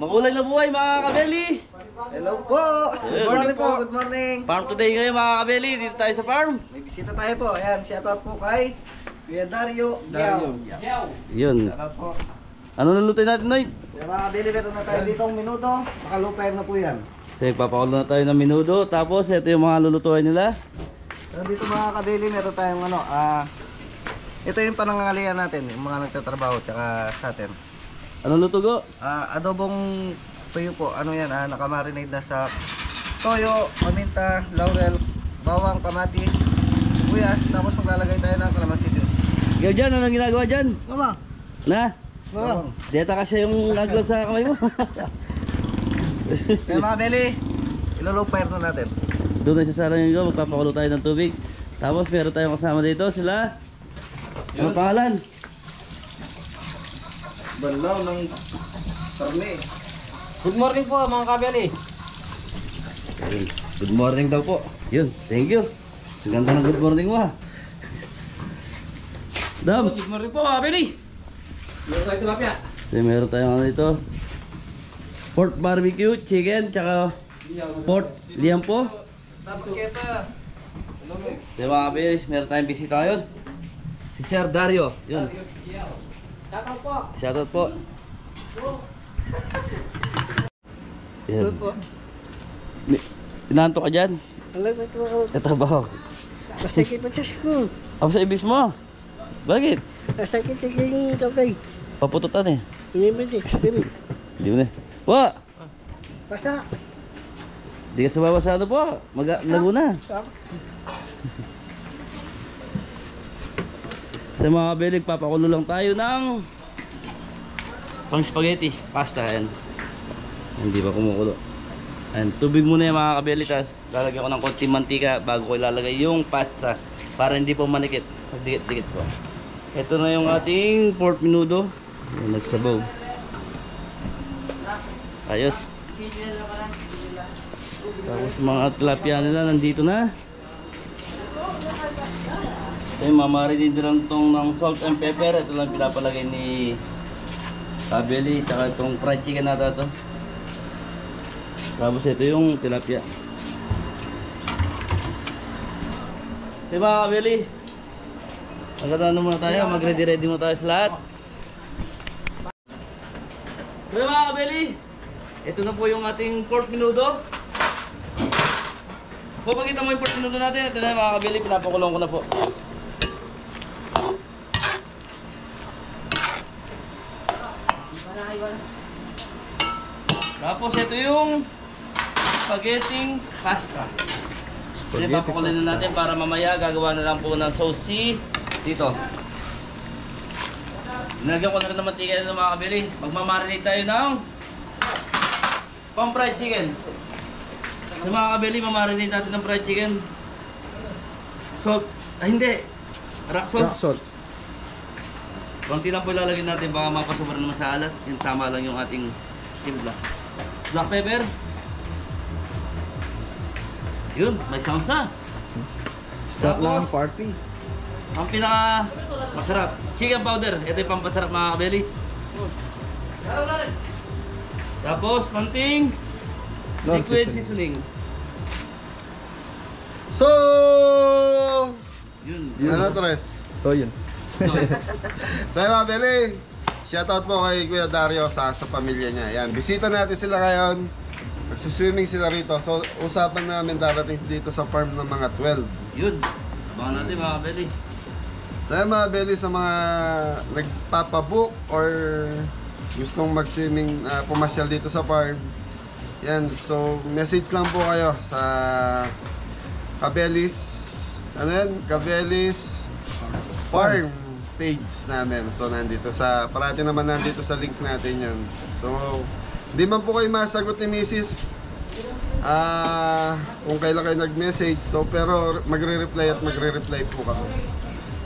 Makulay na buhay mga kabeli. Hello po! Good morning po, good morning! Farm today ngayon mga kabeli, dito tayo sa farm. May bisita tayo po, ayan, shoutout po kay Kuya Dario. Yun. Shoutout po. Ano nalutoy natin, Noy? Kaya mga kabili, meron na tayo ditong minuto, nakalupair na po yan. So papakulo na tayo ng minudo, tapos ito yung mga lulutuin nila. So dito mga kabili, meron tayong ano, ito yung panangangalian natin, yung mga nagtatrabaho tsaka sa atin. Ano luto go? Adobong tuyo po, ano yan, nakamarinate na sa toyo, paminta, laurel, bawang, kamatis, sibuyas, tapos maglalagay tayo ng kalamansi juice. Ikaw dyan, anong ginagawa dyan? Mama! Na? Bawang! Deta kasi yung aglaw sa kamay mo. Kaya mga beli, ilulupair na natin. Doon na sa sarang yung magpapakulo tayo ng tubig. Tapos meron tayong kasama dito, sila. Ano pangalan? Banlaw ng karne. Good morning po mga kabeli. Good morning daw po. Yun, thank you. Ang ganda ng good morning mo ha. Dam. Good morning po mga kabeli. Meron tayo tilapia. So, meron tayong ano dito. Pork barbecue, chicken, tsaka pork liampo. Tapaketa. So mga kabili, meron tayong bisita ngayon. Si Sir Dario. Yun. Shoutout po. Shoutout po. Yan. po. Tinanto ka dyan? Alam mo ito ako. Ito ba? Masakit pa sa school. Ako sa ibis mo. Bakit? Masakit sa yung kakay. Papututan eh. Hindi mo din. Hindi mo na. Wa! Basta. Di ka sumama sa ano po. Laguna. Sa mga kabili, papakulo lang tayo ng pang spaghetti, pasta. Ayan. Hindi pa kumukulo. Ayan, tubig muna yung mga kabili. Tapos lalagyan ko ng konting mantika bago ko ilalagay yung pasta para hindi po manikit. Pagdikit-dikit po. Ito na yung ating pork menudo. Ayan, nagsabaw. Ayos. Tapos mga tilapia nila nandito na. Ito yung mamarinate lang itong ng salt and pepper. Ito lang pinapalagay ni kabeli. Tsaka itong fried chicken nata ito. Tapos ito yung tilapia. Okay mga kabeli, magkatano muna tayo. Mag-ready muna tayo sa lahat. Okay mga kabeli, ito na po yung ating pork menudo. Kung makita mo yung pork menudo natin, ito na mga kabeli, pinapakulong ko na po. Tapos ito yung spaghetti pasta. Then papakulin na natin para mamaya gagawa na lang po ng sauce dito. Nilagyan ko na rin ng mantika ng mga kabili. Magmamarinate tayo ng pang fried chicken. Sa mga kabili, mamarinate natin ng fried chicken. Salt. Hindi. Rock salt. Rock salt. Konti lang po ilalagay natin, baka mapasubra naman sa alat. Yung tama lang yung ating timpla. Black pepper. Yun, may salsa. Start na ang party. Ang pinaka masarap, chicken powder. Ito yung pampasarap mga kabeli. Tapos, konting liquid seasoning. So, Yun. ano tres? So yun. So mga Beli, shoutout po kay Kuya Dario sa pamilya niya. Yan, bisita natin sila ngayon. Magsiswimming sila rito. So, usapan namin darating dito sa farm ng mga 12. Yun. Abangan natin mga kabeli. Kaya mga Beli, sa mga nagpapabook or gustong mag-swimming, pumasyal dito sa farm. Yan, so message lang po kayo sa Cabelis, ano yan? Cabelis Farm page namin. So nandito sa, parati naman nandito sa link natin yan. So hindi man po kayo masagot ni Mrs. Kung kailan kayo nag-message. So pero magre-reply at magre-reply po kami.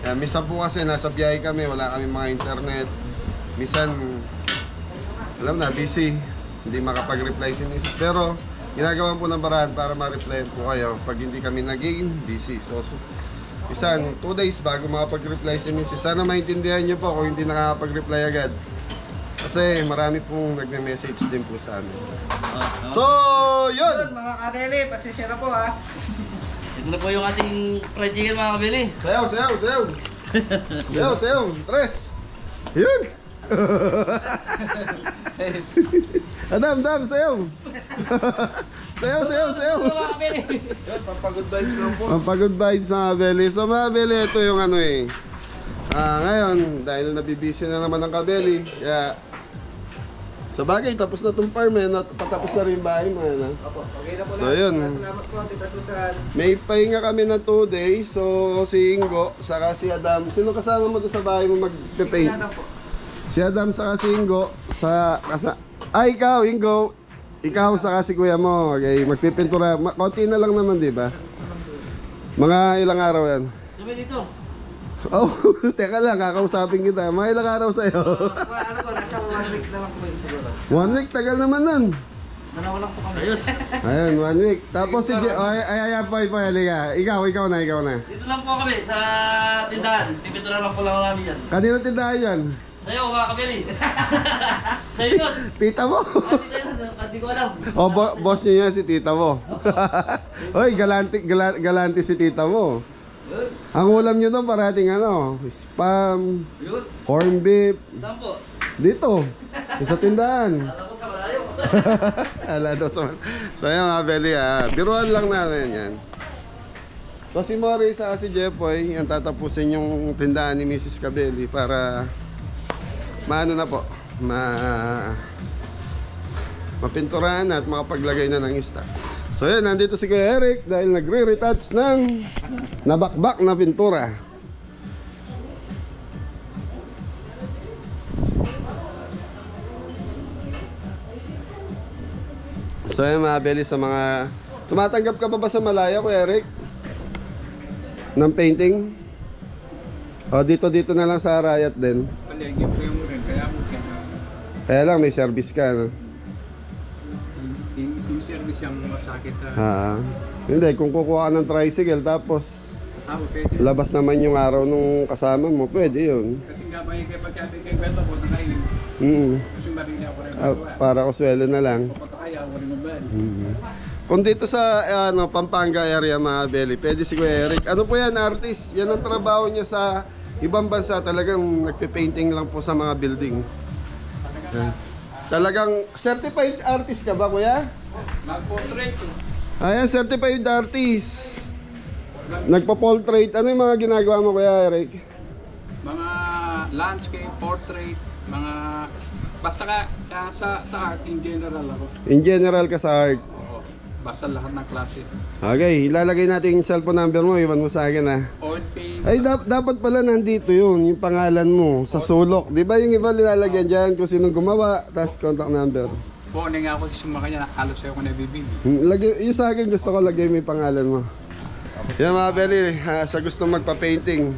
Yan, minsan po kasi nasa biyahe kami, wala kami mga internet. Minsan, alam na, busy. Hindi makapag-reply si Mrs. Pero ginagawa po ng paraan para ma-reply po kayo pag hindi kami naging busy. So Isan, 2 days bago makapag-reply si Mrs. Sana maintindihan niyo po kung hindi nakakapag-reply agad. Kasi marami pong nagme-message din po sa amin. So, Yun, yun! mga kabeli, pasensya na po ha. Ito na po yung ating fried chicken mga kabili. Sayaw, sayaw, sayaw! Sayaw, sayaw! Tres! Yun! Dam, sayaw! Sayaw, sayaw, sayaw! Yun, pampagood vibes lang po. Pampagod vibes mga Kabeli. So mga Kabeli, ito yung ano eh. Ngayon, dahil nabibisi na naman ang Kabeli, kaya sa bagay, tapos na itong farm eh, patapos na rin yung bahay mo. Ano? Opo, okay na po So, lahat. yun. Salamat po, Tita Susan. May pahinga kami ng 2 days, so si Ingo, saka si Adam. Sino kasama mo doon sa bahay mo mag-paint? Sige po. Si Adam saka si Ingo, ikaw, Ingo. Ikaw saka si kuya mo, okay, magpipintura. Konti na lang naman, di ba? Mga ilang araw yan? Sabi dito. Oh, teka lang, kakausapin kita. Mga ilang araw sa'yo? Ano ko, nasa 1 week na lang po yun siguro. 1 week, tagal naman nun. Dalawa lang po kami. Ayos. Ayun, 1 week. Tapos si poy, halika. Ikaw na. Dito lang po kami sa tindahan. Pipintura lang po lang namin yan. Kanino tindahan yan? Sa'yo mga kabili. Sa'yo yun. Tita mo? Hindi ko alam. O, boss niya yan, si tita mo. Hoy, galante si tita mo. Ang ulam nyo doon parating ano, spam, Yun. corn beef. Saan po? Dito, sa tindahan. Alam ko sa malayo. Ala daw sa... So yan mga Beli biruan lang natin yan. So si Morris at si Jeffoy, yan tatapusin yung tindahan ni Mrs. Cabelli para maano na po, mapinturahan at makapaglagay na ng stock. So yan, nandito si Kuya Eric dahil nagre-retouch ng nabakbak na pintura. So yan mga Beli, sa mga tumatanggap ka ba sa Malaya, Kuya Eric? Ng painting? O dito na lang sa Arayat din. Kaya lang may service ka, no? Yung service yung masakit na. Hindi, kung kukuha ka ng tricycle tapos Pwede. labas naman yung araw nung kasama mo, pwede yun. Kasi nga ba yung pagkati kay Beto po, nakainin. Kasi marili ako rin Para kuswelo na lang. Pagkakaya ako rin mabali. Kung dito sa Pampanga area mga Beli, pwede si Kuya Eric. Ano po yan, artist? Yan ang trabaho niya sa ibang bansa. Talagang nagpe-painting lang po sa mga building. Yan. Talagang certified artist ka ba, Kuya? Mag-portrait. Ayan, certified artist. Nagpa-portrait. Ano yung mga ginagawa mo, Kuya Eric? Mga landscape, portrait, mga... Basta sa art in general ako. In general ka sa art. Oo. Basta lahat ng klase. Okay, ilalagay natin yung cellphone number mo. Iwan mo sa akin, ha. Oil paint. Ay, dapat pala nandito yun, yung pangalan mo, sa sulok. Di ba yung iba nilalagyan dyan kung sinong gumawa, tapos contact number. Pone nga ako sa mga kanya, halos sa'yo ko nabibili. Yung sa akin, gusto ko lagay mo yung pangalan mo. Yan mga Beli, sa gusto magpa-painting.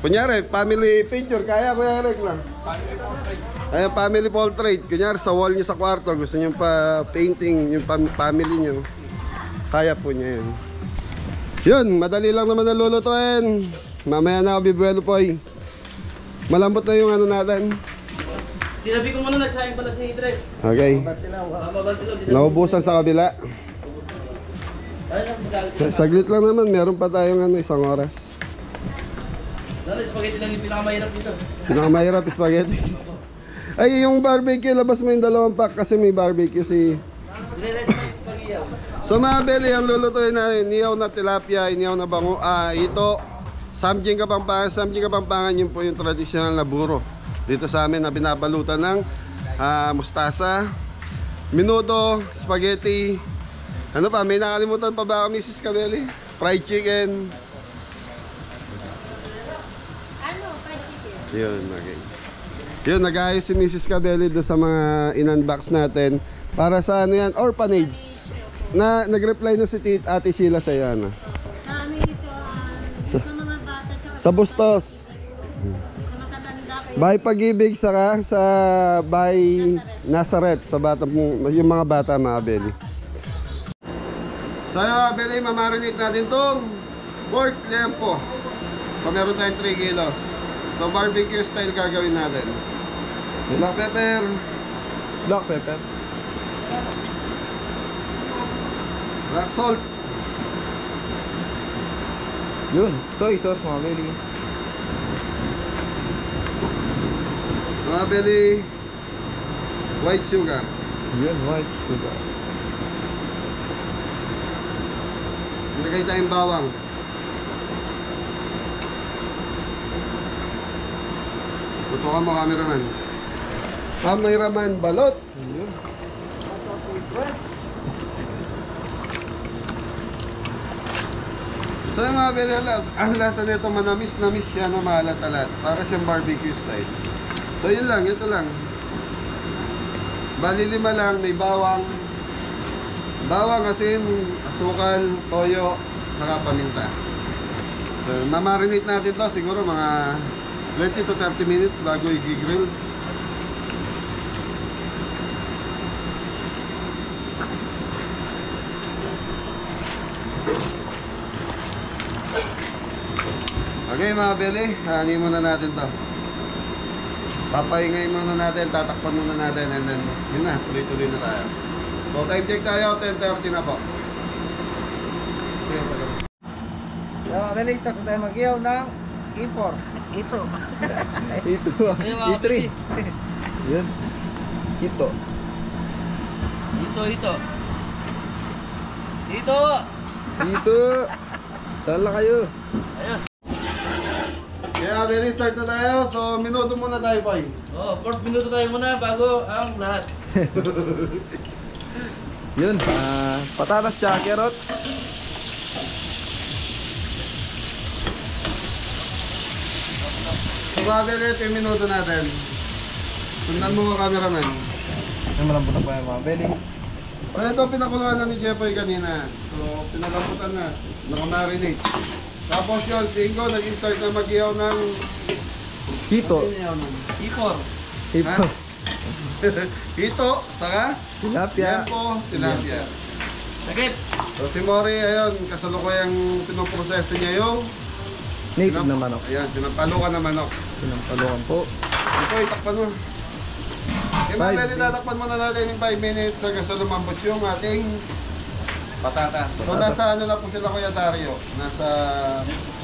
Kunyari, family picture, kaya Kuya Eric lang. Ayan, family portrait. Kunyari, sa wall nyo sa kwarto, gusto nyo pa-painting yung family nyo. Kaya po niya yan. Yun, madali lang naman nalulutuin. Mamaya na ako bibuelo po ay. Malambot na yung ano natin. Tinabi ko muna, nagsaing pala si Idres. Okay. Naubusan sa kabila. Saglit lang naman, meron pa tayong isang oras. Spaghetti lang yung pinakamahirap dito. Pinakamahirap, spaghetti. Ay, yung barbecue, labas mo yung 2 pack kasi may barbecue si... So mga Beli, ang lulutuin natin, niyaw na tilapia, niyaw na bango, ito, Samjing Kapampangan, yun po yung traditional na buro. Dito sa amin na binabalutan ng mustasa, minuto, spaghetti, ano pa, may nakalimutan pa ba ako, Mrs. Cabelli? Fried chicken. Fried chicken? Yun, okay. Yun, nag-ayos si Mrs. Cabelli doon sa mga in-unbox natin para sa ano yan, orphanage. Nag-reply na si Ate Sheila sa'yo, ano? Ano ito? Sa mga bata, tsaka Sa Bustos. sa matatanda kayo. Bahay Pag-ibig saka sa Bahay Nazareth, sa bata, yung mga bata, mga Beli. So yung mga Beli, mamarinate natin itong pork lempo. So meron tayong 3 kilos. So barbecue style gagawin natin. Black pepper. Black pepper. Black salt. Yun, soy sauce mga belly. Mga belly. White sugar. Yun, white sugar. Ilagay tayong bawang. Tutukan mo, cameraman. Cameraman, balot. Yun. So yung mga belly, ang lasa nito manamis-namis siya na maalat-alat. Para siyang barbecue style. So yun lang, ito lang. Bali 5 lang, may bawang. Bawang, asin, asukal, toyo, saka paminta. So mamarinate natin to siguro mga 20 to 30 minutes bago i-grill. Okay mga belly, hanin muna natin to. Papahingay muna natin, tatakpan muna natin, and then yun na, tuloy-tuloy na tayo. So time check tayo, 10:30 na po. Okay, Kaya mga belly, start na tayo mag-ihaw ng import. Ito. Ito. Ayun, mga E3. Yun. Ito. Dito. Dito! Dito. Sala kayo. Ayos. Kaya belly, start na tayo. So minuto muna tayo, boy. Oh, 4 minuto tayo muna bago ang lahat. Yun. Patatas tsaka carrot. So mga belly, ito yung minuto natin. Sundan mo mga cameraman. Ay, malambot na po yung mga belly. So ito, pinakuluan na ni Jepoy kanina. So pinalamputan na, nakamarinate. Tapos yun, si Ingo nag-start na mag-ihaw ng... Hito. Ano yung ihaw nun? Ipor. Hito. Hito, saka? Tilapia. Yempo, tilapia. Sakit. So si Mori, ayun, kasalukuyang pinoproseso niya yung... Native na manok. Ayan, sinampalukan na manok. Pinampalukan po. Ito, itakpan mo. Okay, mga 5 pwede tatakpan muna natin yung 5 minutes hanggang sa lumambot yung ating patatas. So nasa ano na po sila Kuya Dario? Nasa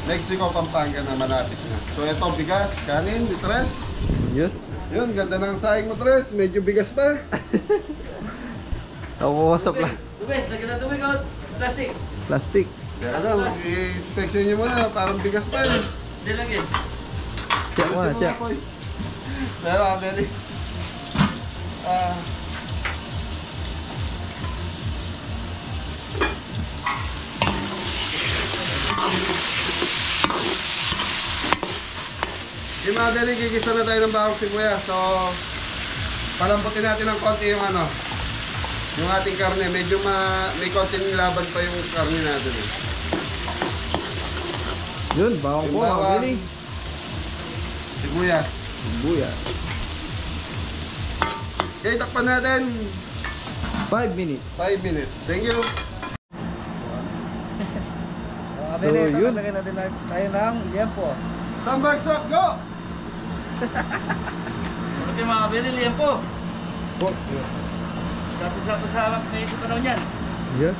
Mexico, Pampanga na malapit na. So ito, bigas, kanin, bitres. Yun. Yun, ganda ng saing mo, Tres. Medyo bigas pa. Nakukusap lang. Tubig, lagyan na tubig out. Plastic. Plastic. Kaya ano, i-inspection nyo muna, parang bigas pa eh. Hindi lang yun. Check mo na, check. So, mga belly. Yung mga belly, gigisa na tayo ng bawang sibuyas. So, palamputin natin ng konti yung ano, yung ating karne. Medyo may konting laban pa yung karne natin eh. Yun, bawang Yung po, mga bawang, belly. sibuyas. Buya. Okay, takpan natin. 5 minutes. 5 minutes. Thank you. So, yun. Lagyan natin tayo ng yempo. Sambagsak, go! Okay mga kabili, liyan po. Po. Yun. Sato-sato sa harap na ito tanong yan. Yun.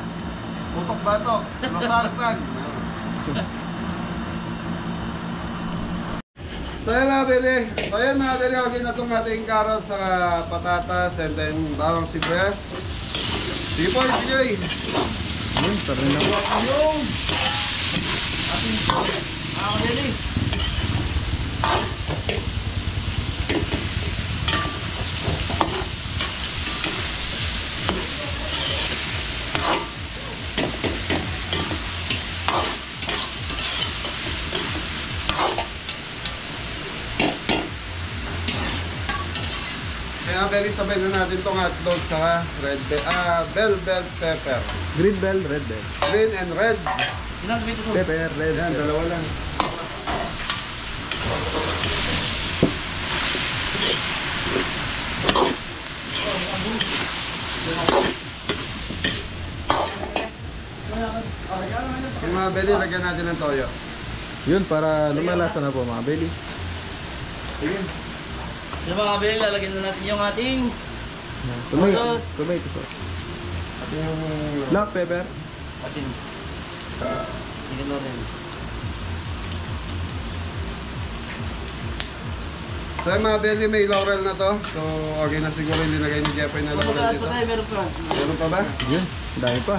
Putok-batok. Masartan. So yan mga bili. So yan mga bili. Okay na itong ating carrots sa patatas and then bawang sibuyas. Sige po, sige. Yun, tara na. Yung Mga kabili. kaya very sabay na natin itong hotdog sa bell pepper. Green bell, red bell. Green and red. Ilang dito po? Pepper, red Yan, bell. dalawa lang. Yung mga belly, lagyan natin ng toyo. Yun, para lumalasa na po mga belly. Sige. Yung mga kabili, lalagyan na natin yung ating Tomato sauce. At yung... Black pepper. asin. Sige na rin. So yung mga belly, may laurel na to. So okay na siguro yung linagay ni Jeffrey na laurel Meron dito. pa tayo, meron pa. Meron pa ba? Yun, dahil pa.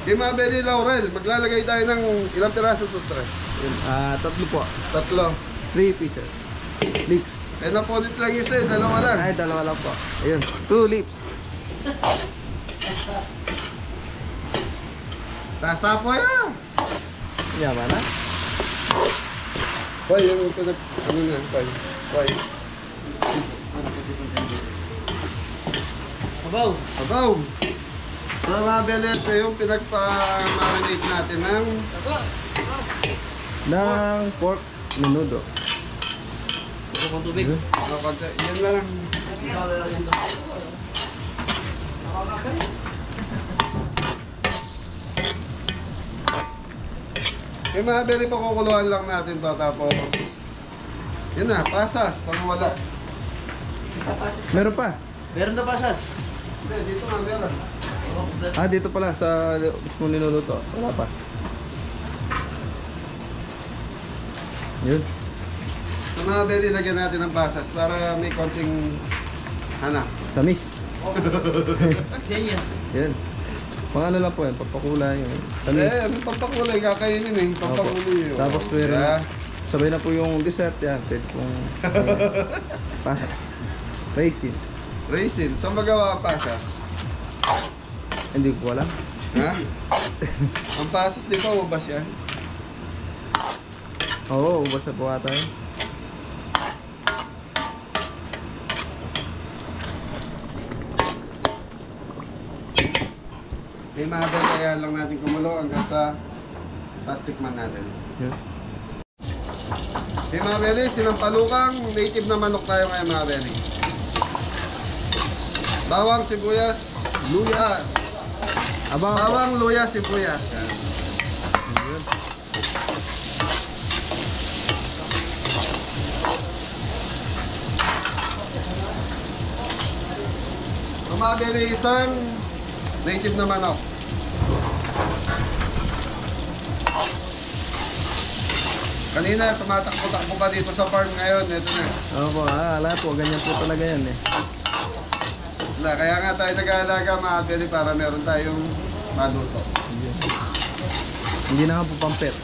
Okay mga belly, laurel. Maglalagay tayo ng ilang piraso to, stress? Yun, tatlo po. 3. 3 pieces. Leaves. Eh napunit lang isa eh, dalawa lang. Ay, dalawa lang po. Ayun, 2 leaves. Sasapoy na! Yaman na. Boy, yung pinag... Ano na, boy? Boy. Abaw. Abaw! So mga belly, ito yung pinagpa-marinate natin ng... Ng pork menudo. Puro kong tubig. Yan na lang. Yung mga belly, pakukuluan lang natin to. Tapos... Yun na, pasas. Ang wala. Meron pa. Meron na pasas. Hindi, dito nga meron. Dito pala sa mismo niluluto. Wala pa. Yun. So mga belly, lagyan natin ng pasas para may konting... Hana. Tamis. Yan yan. Yan. Mga ano lang po yan, papakulay yung tamis. Eh, ano pampakulay? Kakainin eh. Pampakulay yun. Tapos meron Yeah. sabay na po yung dessert yan. Pwede pong pasas. Raisin. Raisin. Saan magawa ang pasas? Hindi ko alam. Ha? Ang pasas, di ba ubas yan? Oo, ubas na po ata yun. May mga kaya lang natin kumulo hanggang sa plastic man natin. Yun. Okay mga belly, sinampalukang native na manok tayo ngayon mga belly. Bawang, sibuyas, luya. Abang po. Bawang, luya, sibuyas. Yan. Yun. So mga belly, isang native na manok. Kanina, tumatakbo-takbo pa dito sa farm ngayon. Ito na. Opo, lahat po. Ganyan po talaga yan eh. Wala, kaya nga tayo nag-aalaga mga belly para meron tayong maluto. Hindi na nga po pampet.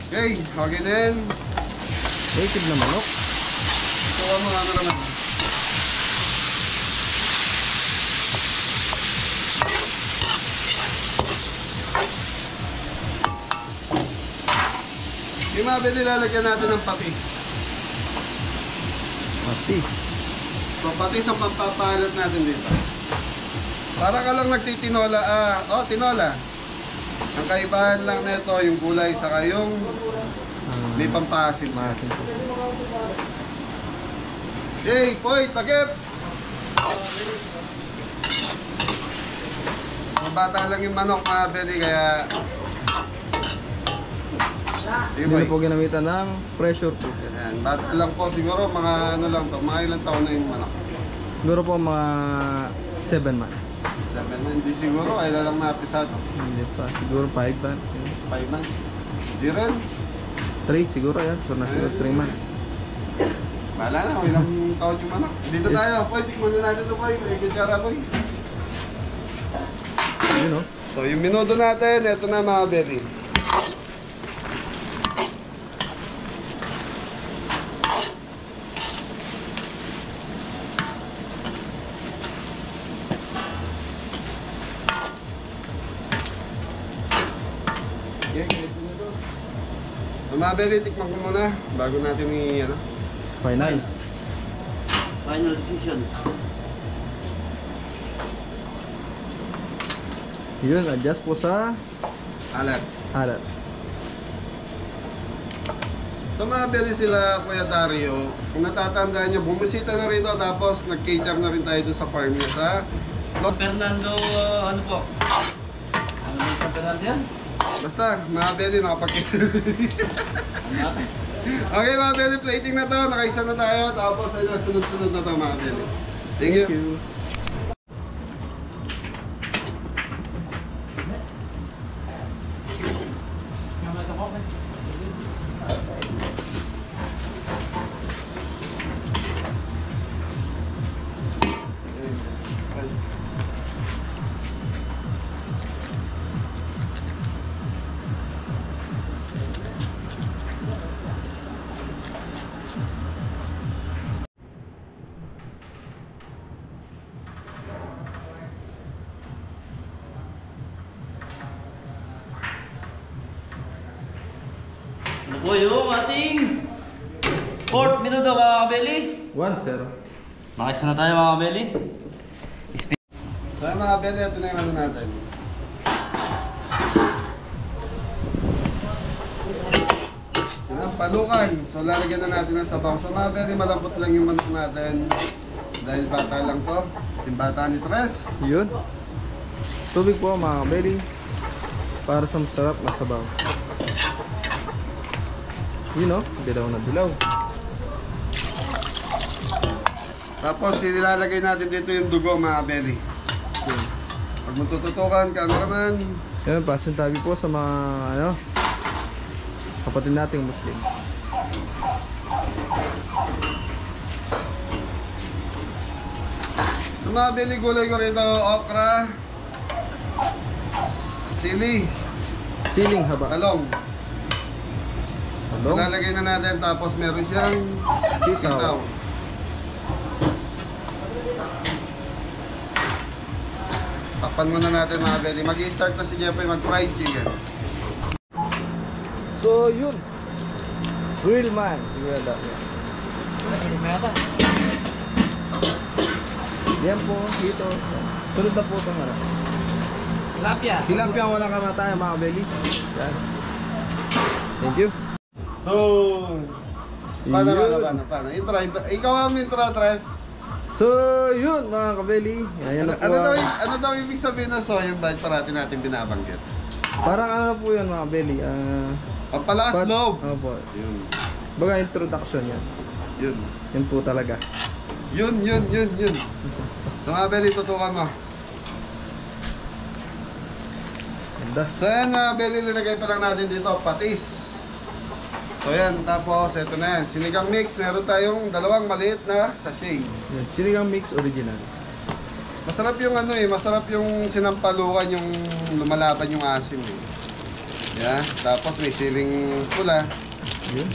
Okay, okay din. Native na manok. So, ano naman. Yung mga belly, lalagyan natin ng patis. Mati. So, patis ang pampapalat natin dito. Para ka lang nagtitinola. Tinola. Ang kaibahan lang nito yung gulay saka yung may pampasim. Maasin po. Hey, Poy, takip! Mabata lang yung manok mga belly, kaya... Sige, Hindi Poy. na po ginamitan ng pressure cooker. Ayan, bata lang po siguro, mga ano lang to, mga ilang taon na yung manok. Siguro po mga 7 months. Hindi siguro, kailan lang napisado. Hindi pa. Siguro 5 months. 5 months. Di rin. 3 siguro yan. So nasunod 3 months. Bahala na, ilang taon yung manok. Dito tayo, Poy, tikman na natin ito, Poy. May kutsara, Poy. Yun o. So, yung minuto natin, ito na mga belly. Mga belly, tikman ko muna bago natin ano. Final. Final decision. Yun, adjust po sa Alat. alat. So mga belly sila, Kuya Dario, kung natatandaan nyo, bumisita na rito tapos nag-cater na rin tayo dun sa farm niya sa Fernando, ano po? Ano ba San Fernando yan? Basta, mga belly, nakapag-kita. Okay mga belly, plating na to. Nakaisa na tayo. Tapos ayun, sunod-sunod na to mga belly. Thank you. Ano po yung ating 4th minuto mga kabeli? 1-0. Nakis na tayo mga kabeli. So yung mga belly, ito na yung ano natin. Yan ang palukan. So lalagyan na natin ng sabaw. So mga belly, malambot lang yung manok natin. Dahil bata lang to. Yung bata ni Tres. Yun. Tubig po mga belly. Para sa masarap na sabaw. Yun o, dilaw na dilaw. Tapos ilalagay natin dito yung dugo mga belly. Yun. Pag matututukan, cameraman. Yun, pasintabi po sa mga ano, kapatid nating Muslim. So mga belly, gulay ko rito, okra, sili, Siling haba. talong. Talong. Ilalagay na natin, tapos meron siyang Sitaw. sitaw. Takpan muna natin mga belly. Mag-i-start na si Jeffoy mag-fried chicken. So yun. Grill man. Sigurado. Yan po, dito. Sunod na po itong ano. Tilapia. Tilapia walang kamatayan mga belly. Yan. Thank you. So, paano? Intro. Ikaw ang intro, Tres. So yun mga kabeli. Ayan na po. Ano daw ibig sabihin na so yung dahil parati natin binabanggit? Parang ano na po yun mga kabeli. Pampalakas loob. Opo. Yun. Baga introduction yan. Yun. Yan po talaga. Yun. So mga belly, tutukan mo. Ganda. So yan mga belly, linagay pa lang natin dito, patis. So yan, tapos ito na yan. Sinigang mix, meron tayong dalawang maliit na sachet. Yan. Sinigang mix original. Masarap yung ano eh, masarap yung sinampalukan, yung lumalaban yung asim eh. Yan, tapos may siling pula. Yun.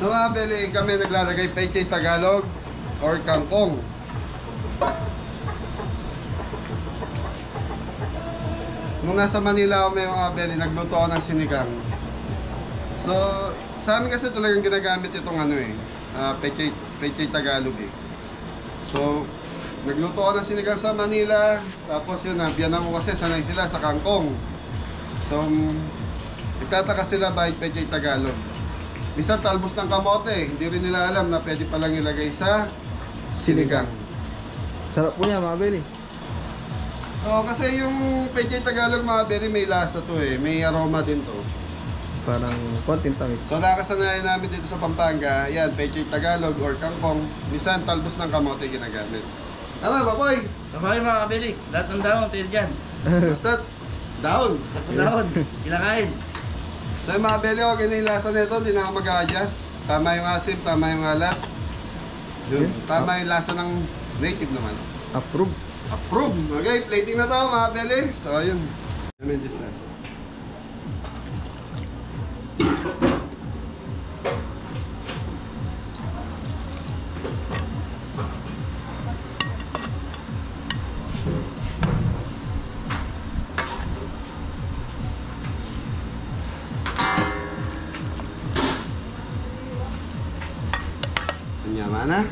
So mga belly, kami naglalagay pechay Tagalog or kangkong. Nung nasa Manila ako may mga belly, nagluto ako ng sinigang. So, sa amin kasi talagang ginagamit itong ano eh, pechay Tagalog eh. So, nagluto ako ng sinigang sa Manila, tapos yun, biyanan ko kasi sanay sila sa kangkong. So, nagtataka sila bakit pechay Tagalog. Minsan talbos ng kamote, hindi rin nila alam na pwede palang ilagay sa sinigang. Sarap po niya mga belly. Oo, kasi yung pechay Tagalog mga belly may lasa to eh, may aroma din to. Parang konting tamis. So nakasanayan namin dito sa Pampanga, yan, pechay Tagalog or kangkong, minsan talbos ng kamote ginagamit. Tama ba, boy? Kapag mga kabeli, lahat ng dahon, tayo dyan. Basta down. Lahat ng dahon, kinakain. So yung mga belly, okay na yung lasa nito, hindi na ako mag-a-adjust. Tama yung asim, tama yung alat. Yun, tama yung lasa ng native naman. Approve. Approve! Okay, plating na to mga belly. So ayun. Medyo stress. Yaman na.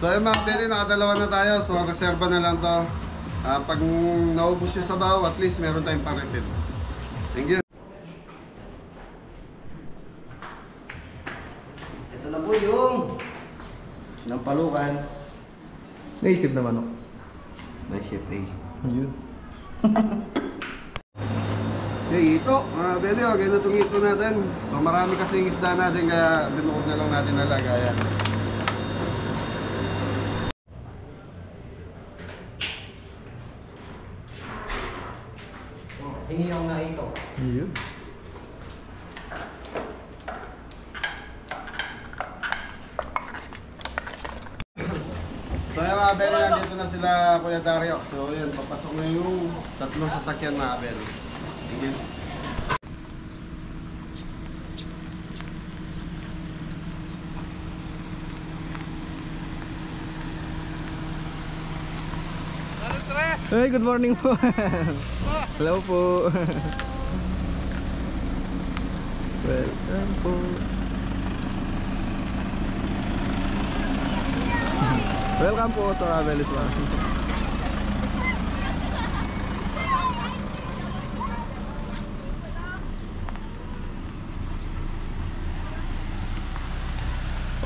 So yung mga belly, nakadalawa na tayo. So reserva na lang to. Pag naubos yung sabaw, at least meron tayong pang-refill. Thank you. Ito na po yung sinampalukan. Native na manok. By Chef A. Yun. Hey, ito, mga belly, ganyan itong ito natin. So marami kasing isda natin, kaya binukod na lang natin na lagayan. Hingi ako na ito. Yun. So yung mga belly, nandito na sila Kuya Dario. So yun, papasok na yung tatlong sasakyan mga belly. Thank you. Hey, good morning po. Hello po. Welcome po. Welcome po sa Ravelis Bar.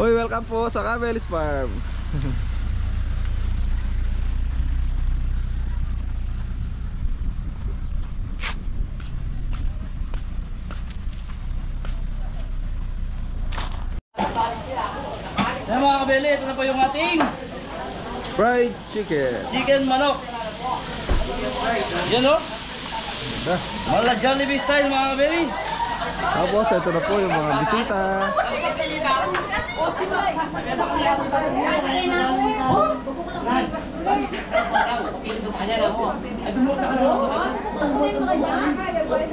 Uy, welcome po sa Ravelis Farm. Yan mga kabeli, ito na po yung ating Fried chicken. chicken manok. Yan o. Mala Jollibee style mga kabeli. Tapos ito na po yung mga bisita.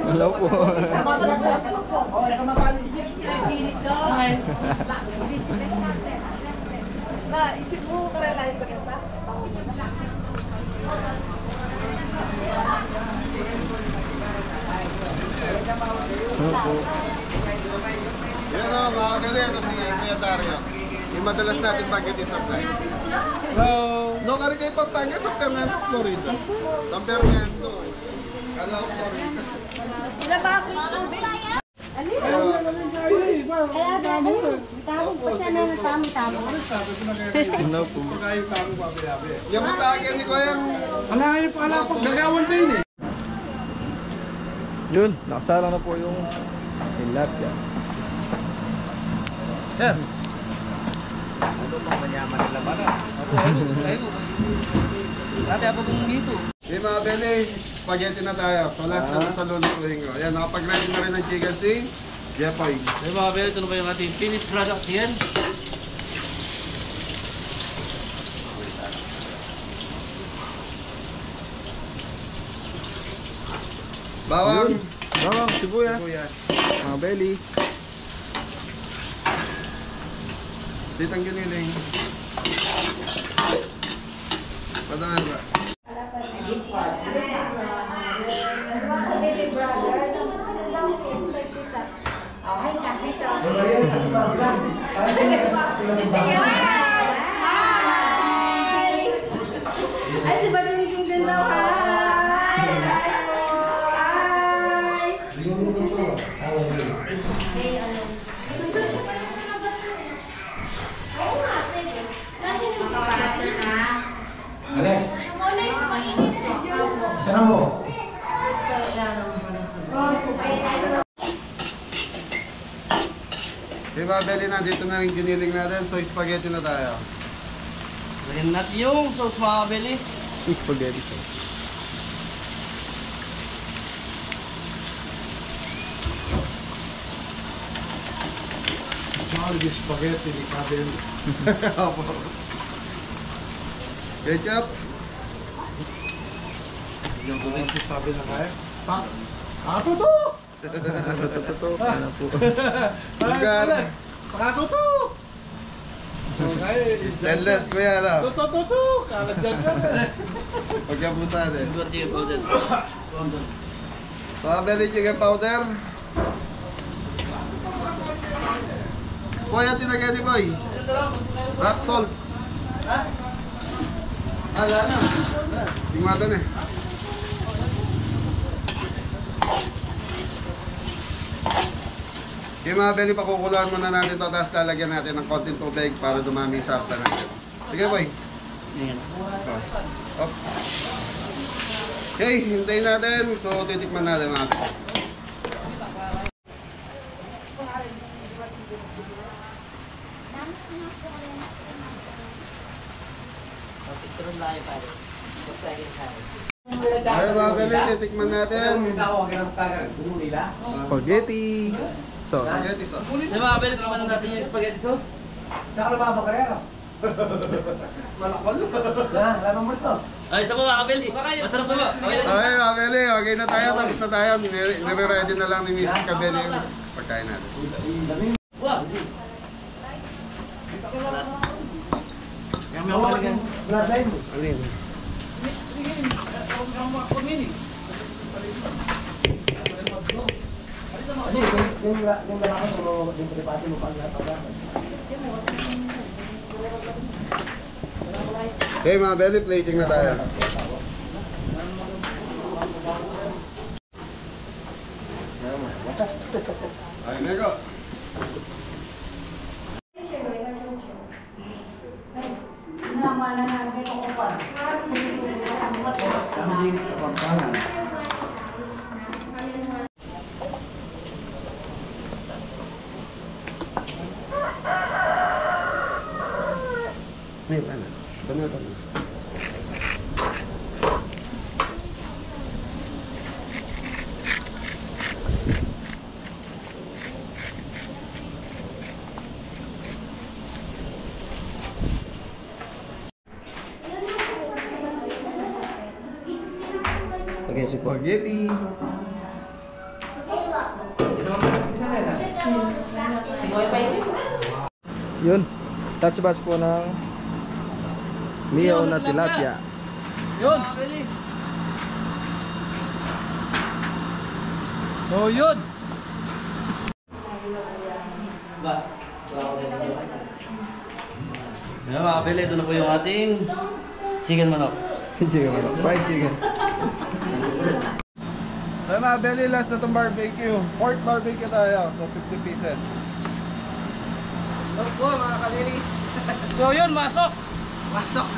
Hello po. Isip mo karela sa kita? Hello po. Yan o, mga belly, ito si Kuya Dario. Yung madalas natin pagkitin supply. Hello. No, kari kayo Pampanga, San Fernando, Florida. San Fernando. Calao, Florida. Ilaba ko yung tubig. Kaya dahil, tawag pa siya na tamo-tamo. Hello po. Yung matagyan ni Kuya yung... Alahin pa ala po. Gagawan din eh. Yun, nakasala na po yung tilapia. Sir. Dati ako kung dito. Hey mga belly, spaghetti na tayo. So last na sa lulutuin ko. Yan, nakapag-ready na rin ng chicken si Jepoy. Yan mga kabeli, ito na po yung ating finished product yan. Bawang. Bawang, sibuyas, Sibuyas. mga belly. Ditang giniling. Padaan ba? Ay, si Bajungjung din daw. Hi! Alex, Sarang mo. Hey mga belly, nandito na rin giniling natin. So spaghetti na tayo. Lagyan natin yung sauce mga kabeli. Spaghetti sauce. Spaghetti ni Kabel. Opo. Ketchup. Yung sabi na kaya. Pakatuto! Totoo, ano po. Lugar. Pakatuto! Stainless ko yan ah. Tuto! Kalat dyan ka na. Pagkapusan eh. Sugar chicken powder. Mga belly chicken powder. Boy, at tinagyan ni Boy. Rock salt. Wala na. Tingmata na eh. Okay mga Benny, pakukuluan muna natin to, tapos lalagyan natin ng konting tubig para dumami yung sarsa natin. Sige boy. Oh. Okay, hintayin natin. So titikman natin mga Benny. Ay mga Benny, titikman natin. Spaghetti. So, Spaghetti sauce. Di ba, Abel, tikman natin yung spaghetti sauce? Ay, isa pa ba, Abel? Masarap pa ba? Okay mga Benny, okay na tayo. Tapos na tayo. Nire-ready na lang ni Mrs. Cabelli yung pagkain natin. Wow! alin? Okay mga belly, plating na tayo. Ay, Nego. May ano? Banatan. Spaghetti. Yun. Touch batch po ng Mio na tilapia. Yun! Oh, yun. Ba? Ayan mga Abel, ito na po yung ating chicken manok. Chicken manok. Fried chicken. So mga belly, last na itong barbecue. Pork barbecue tayo. So 50 pieces. Love po mga kaliri. So yun, masok! Pasok.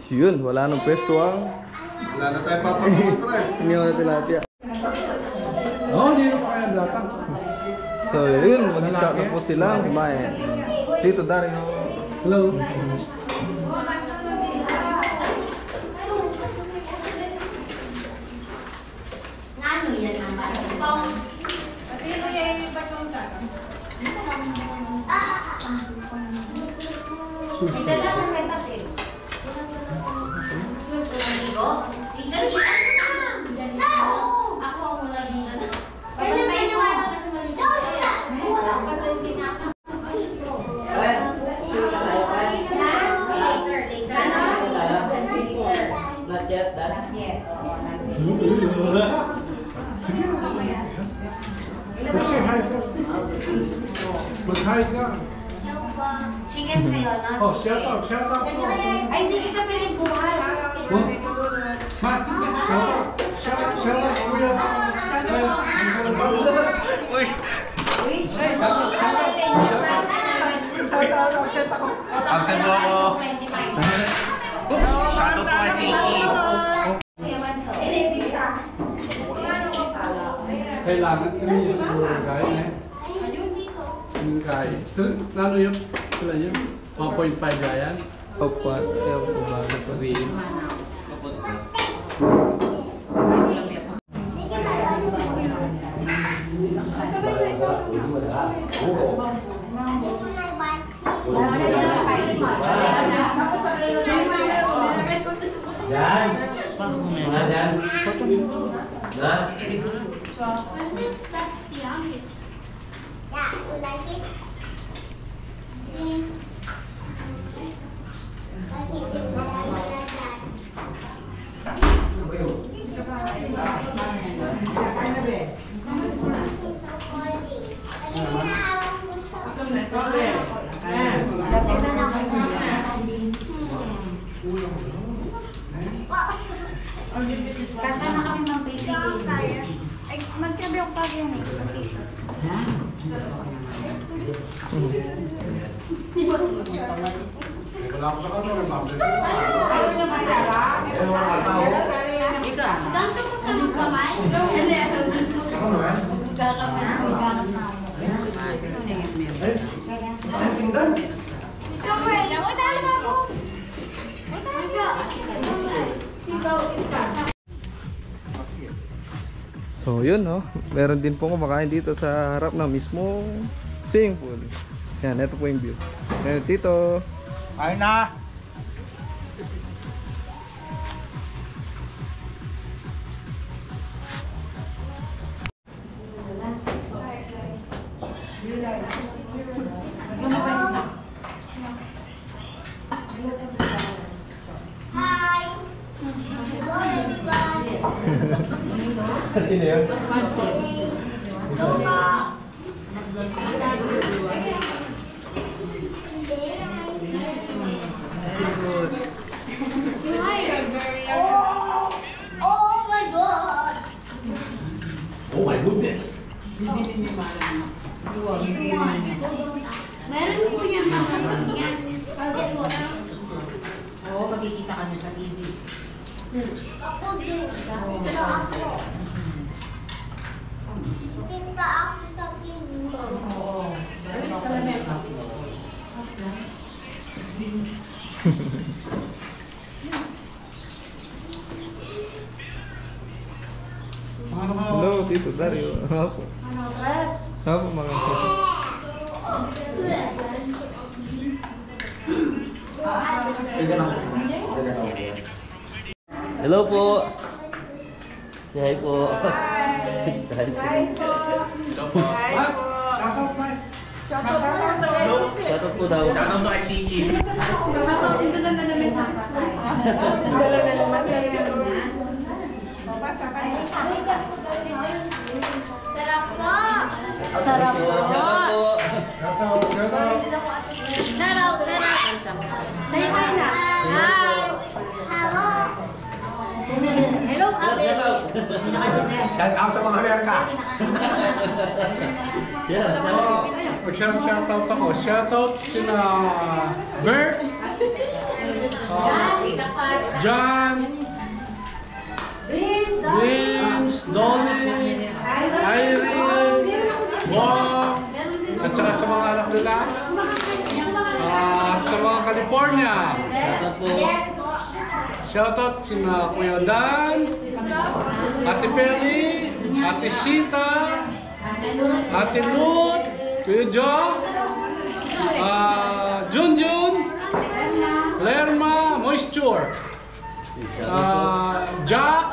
Yun, wala nang pwesto ang Wala na tayong papakumontres. Mio na tilapia. Oo, hindi na pa kaya datang. So yun, mag-start na po silang kumain. Dito Dario. Hello. Ano yan ang batong? Patino yung batong ka? May dala na sa tapin. Amigo? Tingnan niyo. Ako ang wala din dala. Papantay mo. Wala pa ba yung pinaka? Not yet, Dad. Kasi hi ka. Mag-hi ka. Chickens kayo, no? Oh, shout out po. Ay, hindi kita pinagbuhay. Shout out, kuya. Absent po ako. Shoutout po kay Siki. Kailangan kami siguro guys eh. Yung kaya. Ano yun? Sila yun? 1.5 gaya. Opo, kaya po ba ito? Yan! Mga yan! Yan! Kasya na kami ng basic. Ay, magkabi yung pag yan eh. Wala ko sa kanto, mabit. Ganto mo sa mga kamay? Hindi. Gagamit ko. So yun no, meron din po kumakain dito sa harap ng mismong swimming pool. Yan, ito po yung view. Ngayon dito. Ayun na! Hi! Hello everyone! Sino yun? Loka! Oh my God! Oh my goodness! Meron po niya makasunod yan. Oo, magkikita ka niya sa TV. Ako din. Pero ako. Kita ako sa pinto. Oo. Hello, Tito Dario. Apo. Apo mga Hello po! Say hi po! Hi po! Shoutout po daw. Shoutout to ICT. Sarap po! Sarap po. Shoutout po! Sarap, sarap. Say hi na. Hi! Hello! Hello, Ate. Shout out sa mga Amerika! Yeah, shoutout. Mag-shoutout ako. Shoutout sina Bert, John, Vince, Dolly, Irene, Wong, at saka sa mga anak nila. At sa mga California. Shoutout po. Shoutout sina Kuya Dan, Ate Peli, Ate Sita, Ate Lut, Kuya Joe, Junjun, Lerma, Moisture, Jack,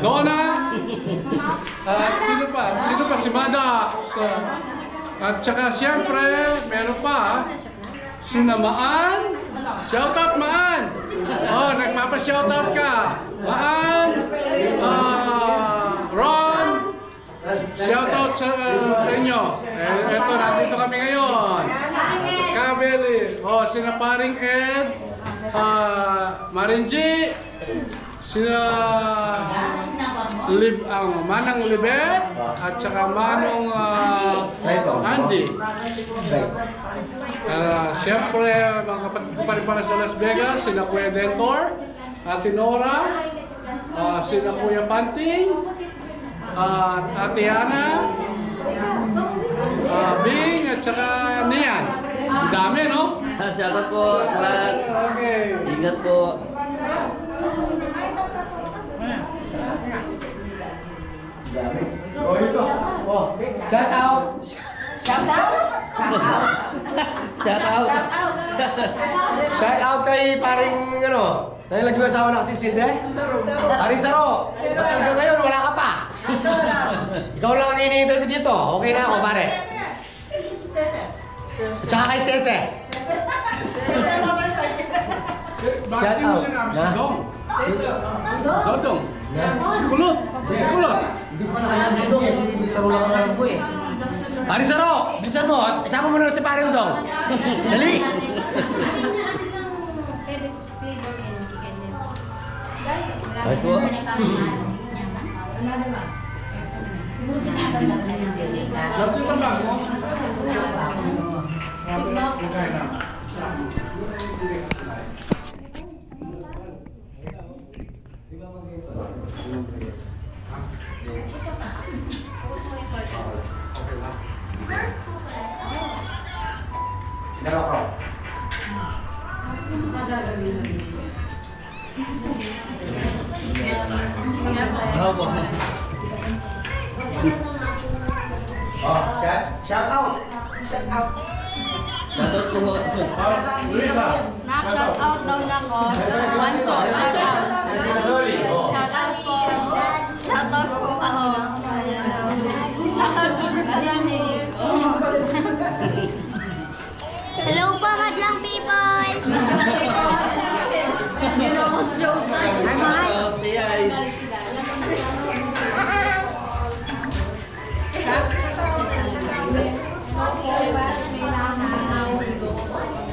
Donna, at sino pa? Sino pa? Si Madax. At saka siyempre, meron pa, sinamaan. Shoutout Maan! Oh, nagpapa-shoutout ka! Maan! Ron! Shoutout sa inyo! Eto, nandito kami ngayon! Sa Kabeli! Oh, sina paring Ed! Marinji! Sina Manang Libet! At saka Manong Andy! Siyempre, mga kapatid ko pa rin para sa Las Vegas, sina Kuya Dentor, Ate Nora, sina Kuya Panting, Ate Hana, Bing, at saka Nian. Ang dami, no? Shoutout po sa lahat. Okay. Ingat po. Oh, ito! Oh, shout out! Shoutout! Shout out kay paring ano, dahil nag-asawa na kasi Sinde. Paring Saro. Hanggang ngayon wala ka pa. Ikaw lang ang hinihintay ko dito. Okay na ako, pare. Tsaka kay Sese. Bakit mo sinabi si Dong? Dodong? Si Kulot? Si Kulot? Hindi ko pa nakailan din Dong. Sa ulang ang alam ko eh. Pari Saro, bilisan mo. Isama mo na si Paring Dong. Dali! Ayos po. Just ito ba? Okay na. Dalawa ko. Bravo. Oh, shout out. Shoutout po. Luisa. Shout out daw na ko. Wancho, shout out. Shout out po. Shout out po ako. Shout out po sa sarili. Hello po, madlang people! You know, joke. Shoutout siya.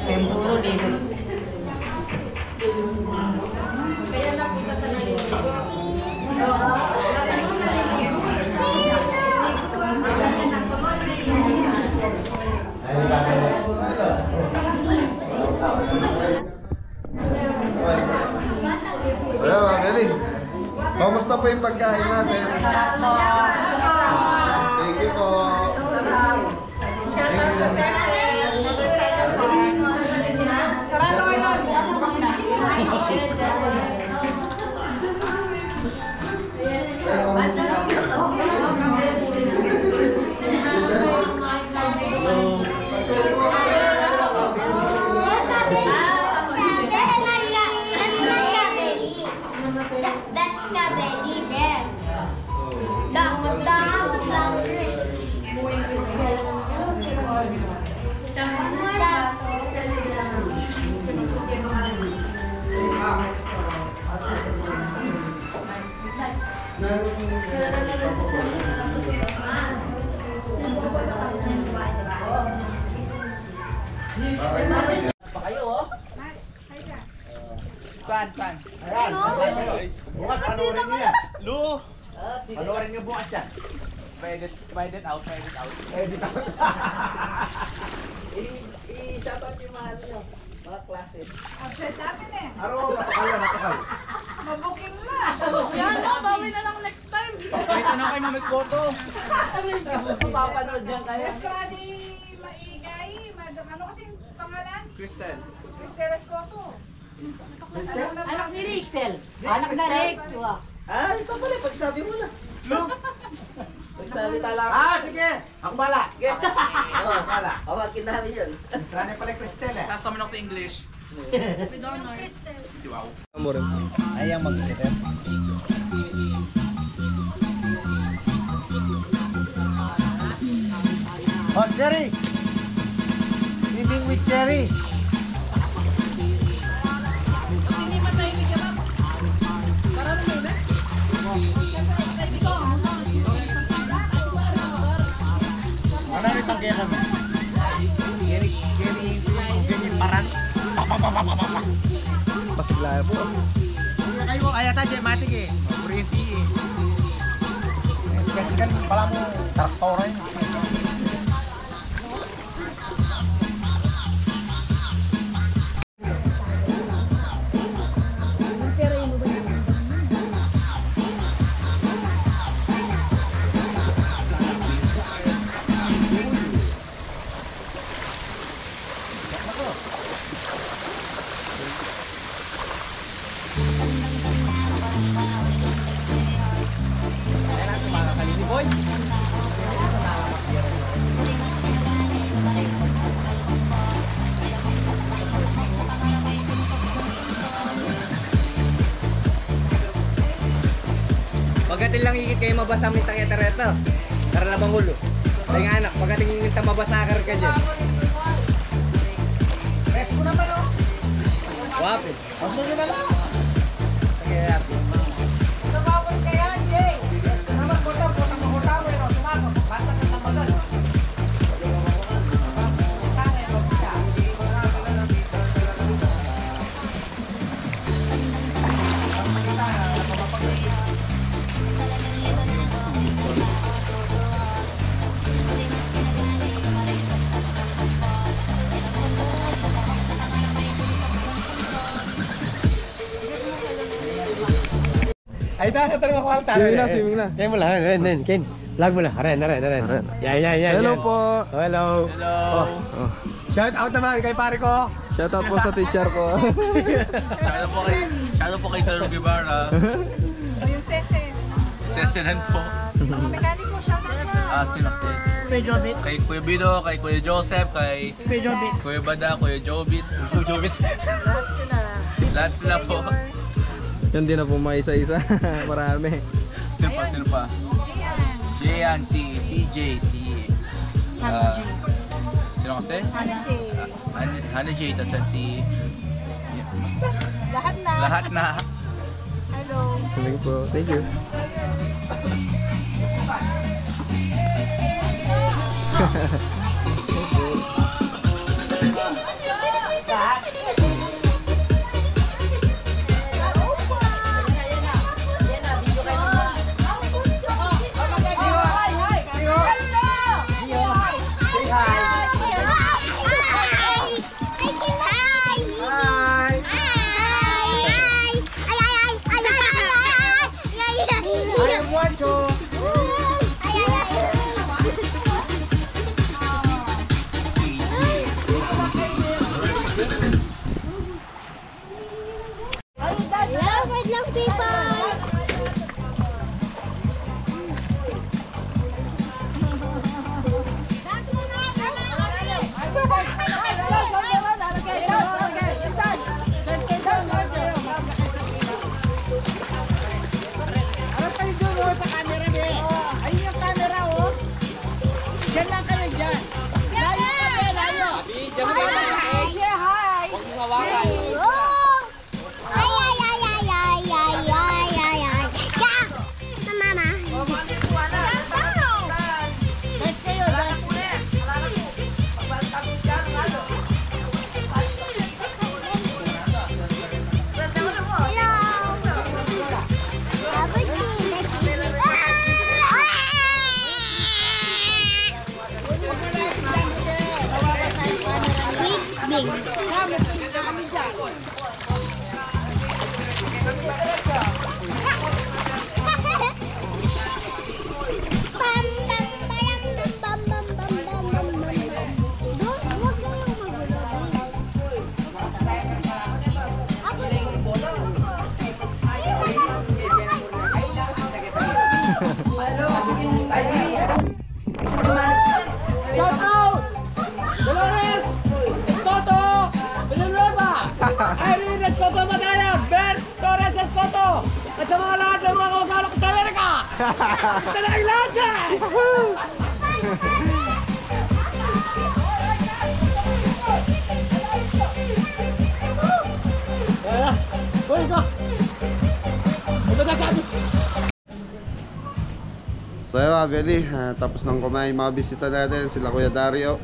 Tempuro dito. Ayan mga Beli. Kamusta po yung pagkain natin? Thank you po. Shout out sa session. Sarado ngayon. That's the belly there. Pa kayo, oh. Saan? Ayan. Bukas, panoorin niyo yan. Lu. Sige. Panoorin niyo bukas yan. Edit out. Edit out. I-shoutout yung mga ano, mga klase. Absent natin eh. Araw, napakal. Mabuking lang. Yan o, bawi na lang next time. Wait na kay Mama Skoto. Papanood yan kayo. Estradi maingay. Ano kasi pangalan? Crystal. Cristel Escoto. Anak ni Rachel. Anak na Rick. Ito pala, pagsabi mo na. Lu. Pagsalita lang. Sige. Ako bala. Oo, bala. Awakin namin yun. Sana pala Cristel eh. Tapos naman ako sa English. Wow. Amo rin. Ayang mag-iiter. Oh, Jerry! Living with Jerry! Ano rin pang kaya kami? Gary Paran. Pasigla po. Kayo ayat aja mati ke. Berhenti. Sekarang pala mo traktoran. Pagkating lang higit kayo mabasa mintang etareto. Para labang ulo. Sa nga anak, pagkating minta mabasakar ka dyan. Sumabot kaya, Jay. Sumabot ko ito, putang mahutaw eh, no? Sumabot. Basta ka na magod. Ay, tayo ko ang Swimming na, swimming na. Kaya mo lang, Ken. Vlog mo lang. Aren. Yan. Hello po. Oh, hello. Oh. Shout out naman kay pare ko. Shout out po sa teacher ko. Shadow po kay Sir Guevara. O yung sese. Sesenan po. Mga mekaniko siya na. Sino kay Kuya Bido, kay Kuya Joseph, kay Kuya Bada, Kuya Jobit. Lahat sila po. Yan din na po mga isa-isa. Marami. Sino pa? Jian, si CJ, si... sino kasi? Hana J, tapos si... Basta. Lahat na. Hello. Thank you po. Thank you. Shout out! Dolores! Escoto! Villanueva! Irene Escoto Madaya! Bert Torres Escoto! At sa mga lahat ng mga kausalo ko sa Amerika! Ito na ang lahat yan! Uy, ko! Ito na sabi! So yun mga Beli, tapos nang kumain mga bisita natin, sila Kuya Dario.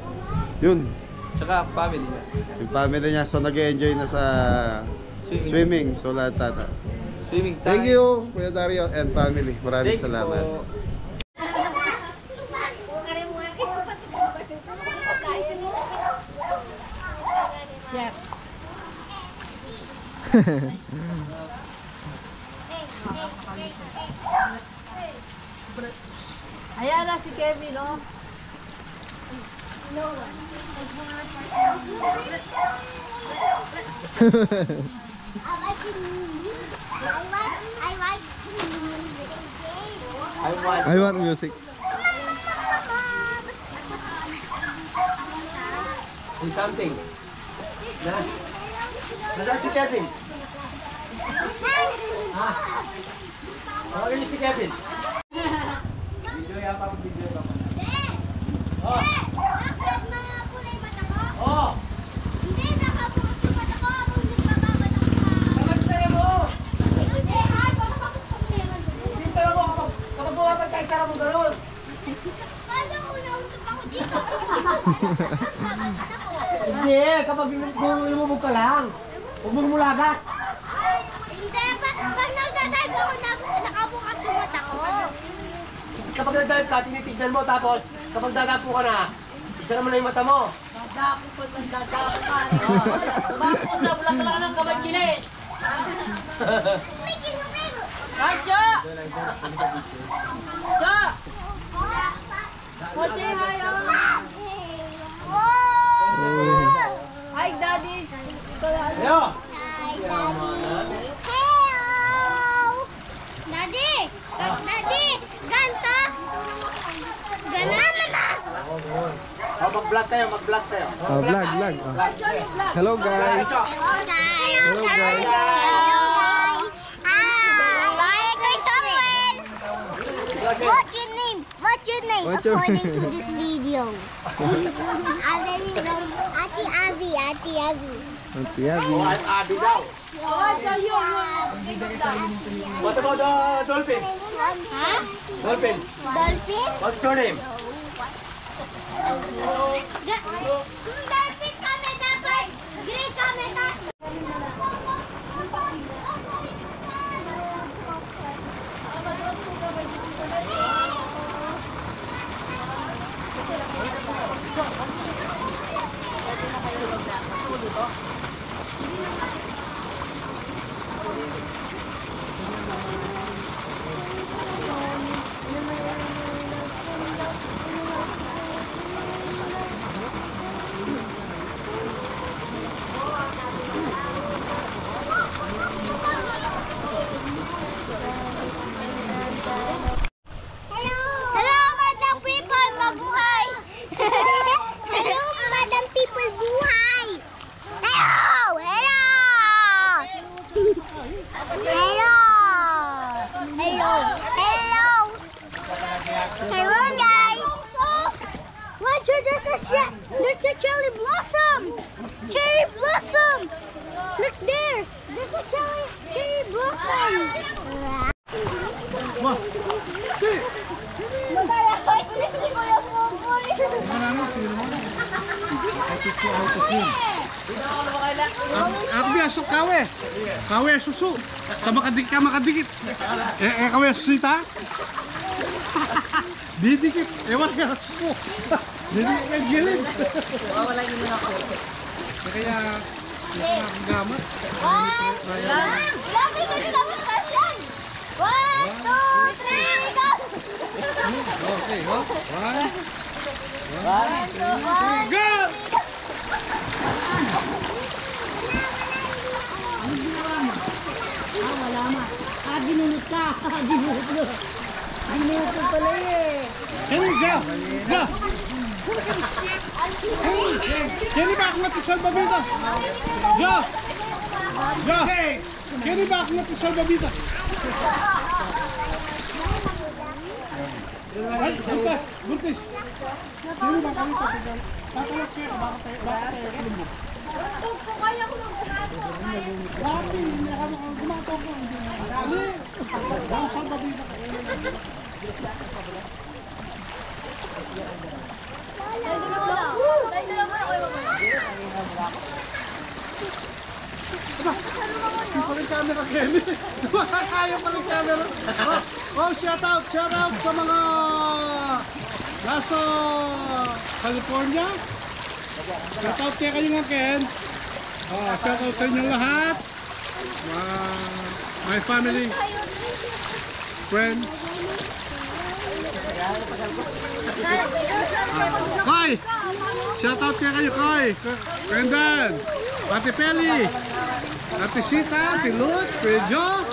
Yun, Tsaka family na. yung family niya, so nag-enjoy na sa swimming. So lahat tata. Swimming time. Thank you Kuya Dario and family. Maraming Thank you salamat. po. Ayan na si Kevin, oh. No one. I want music. Say something. Nasaan si Kevin? Tawagin niyo si Kevin. Video yan pa, video yan pa. Oh! Hindi, nakabukas yung mata ko. Ako hindi magkakabatak na. Hindi, kapag lumubog ka lang. Huwag mong mulagat. Hindi, pag nagdadive ako, nakabukas yung mata ko. Kapag nag-dive ka, tinitignan mo, tapos kapag dadapo ka na, isa naman na yung mata mo. Dadapo ko, nagdadapo ka. Tumapo ko sa bulan ka lang ng kabachilis. Hi, Cha! Cha! Kasi hi, Hi, Daddy! Ayo! Hi, Daddy! Hello! Daddy! Daddy! Ganto! Ganon na! Mag-vlog tayo, mag-vlog tayo. Oh, vlog. Oh. Hello guys. Hello, guys! Hello, guys. Hi, Kuya Samuel! What's your name? What's your name What's your according name? to this video? Ate Abby, Ate Abby. Auntie Abby. Abi daw. What's you? What about the dolphin? Huh? Dolphin. Dolphin? What's your name? Kung dolphin kami dapat, gray kami tas. Hello, Madam People, mabuhay! Hello, Madam People, buhay! Hello! Hello! Hello! Hello! Hello! Hello, guys! Watch out, there's a cherry blossoms! Cherry blossoms! Look there! There's a cherry blossoms! Ako biasok kawe. Kawe susu. Ka makadikit. Kawe susita. Didikit. Ewan ka susu. Didikit ka gilid. Wala yun ako. Kaya gamat. Grabe na din ako session! 1, 2, 3, go! Okay, ho? One. 1, 2, 1, Go! Wala ma. Ginunod ka. Ginunod mo. Ginunod ko pala eh. Kenny, go! Go! Kenny, ba ako natisal babita? Go! Go! Kenny, ba ako natisal babita? Ay, buntas! Buntis! Kenny, ba ako natisal? Tatalak kayo, baka tayo kalumbog. Kung kaya ko lang Bakit? Hindi ka gumato ko. Dali! Natisal babita ka. Paling camera, Kenny. Kaya paling camera. Shout out sa mga nasa California. Shout out kaya kayo nga, Ken. Shout out sa inyong lahat. My family, friends. Kai! Shout out kaya kayo, Kai. Brendan, Ate Peli, Ate Sita, Ate Lut, Prejo,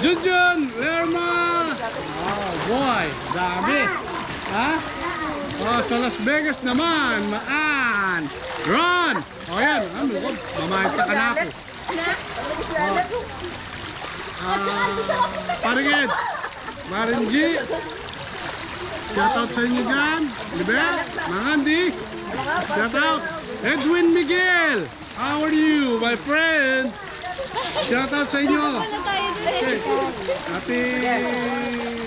Junjun, Lerma. Oh boy, dami. Ha? Sa Las Vegas naman, Maan, Ron. Yan, mamahin ka na ako. Parigid, Marinji. Shout out sa inyo dyan. Libet, Mangandi. Shout out. Edwin Miguel. How are you, my friend? Shout out sa inyo. Okay. Ate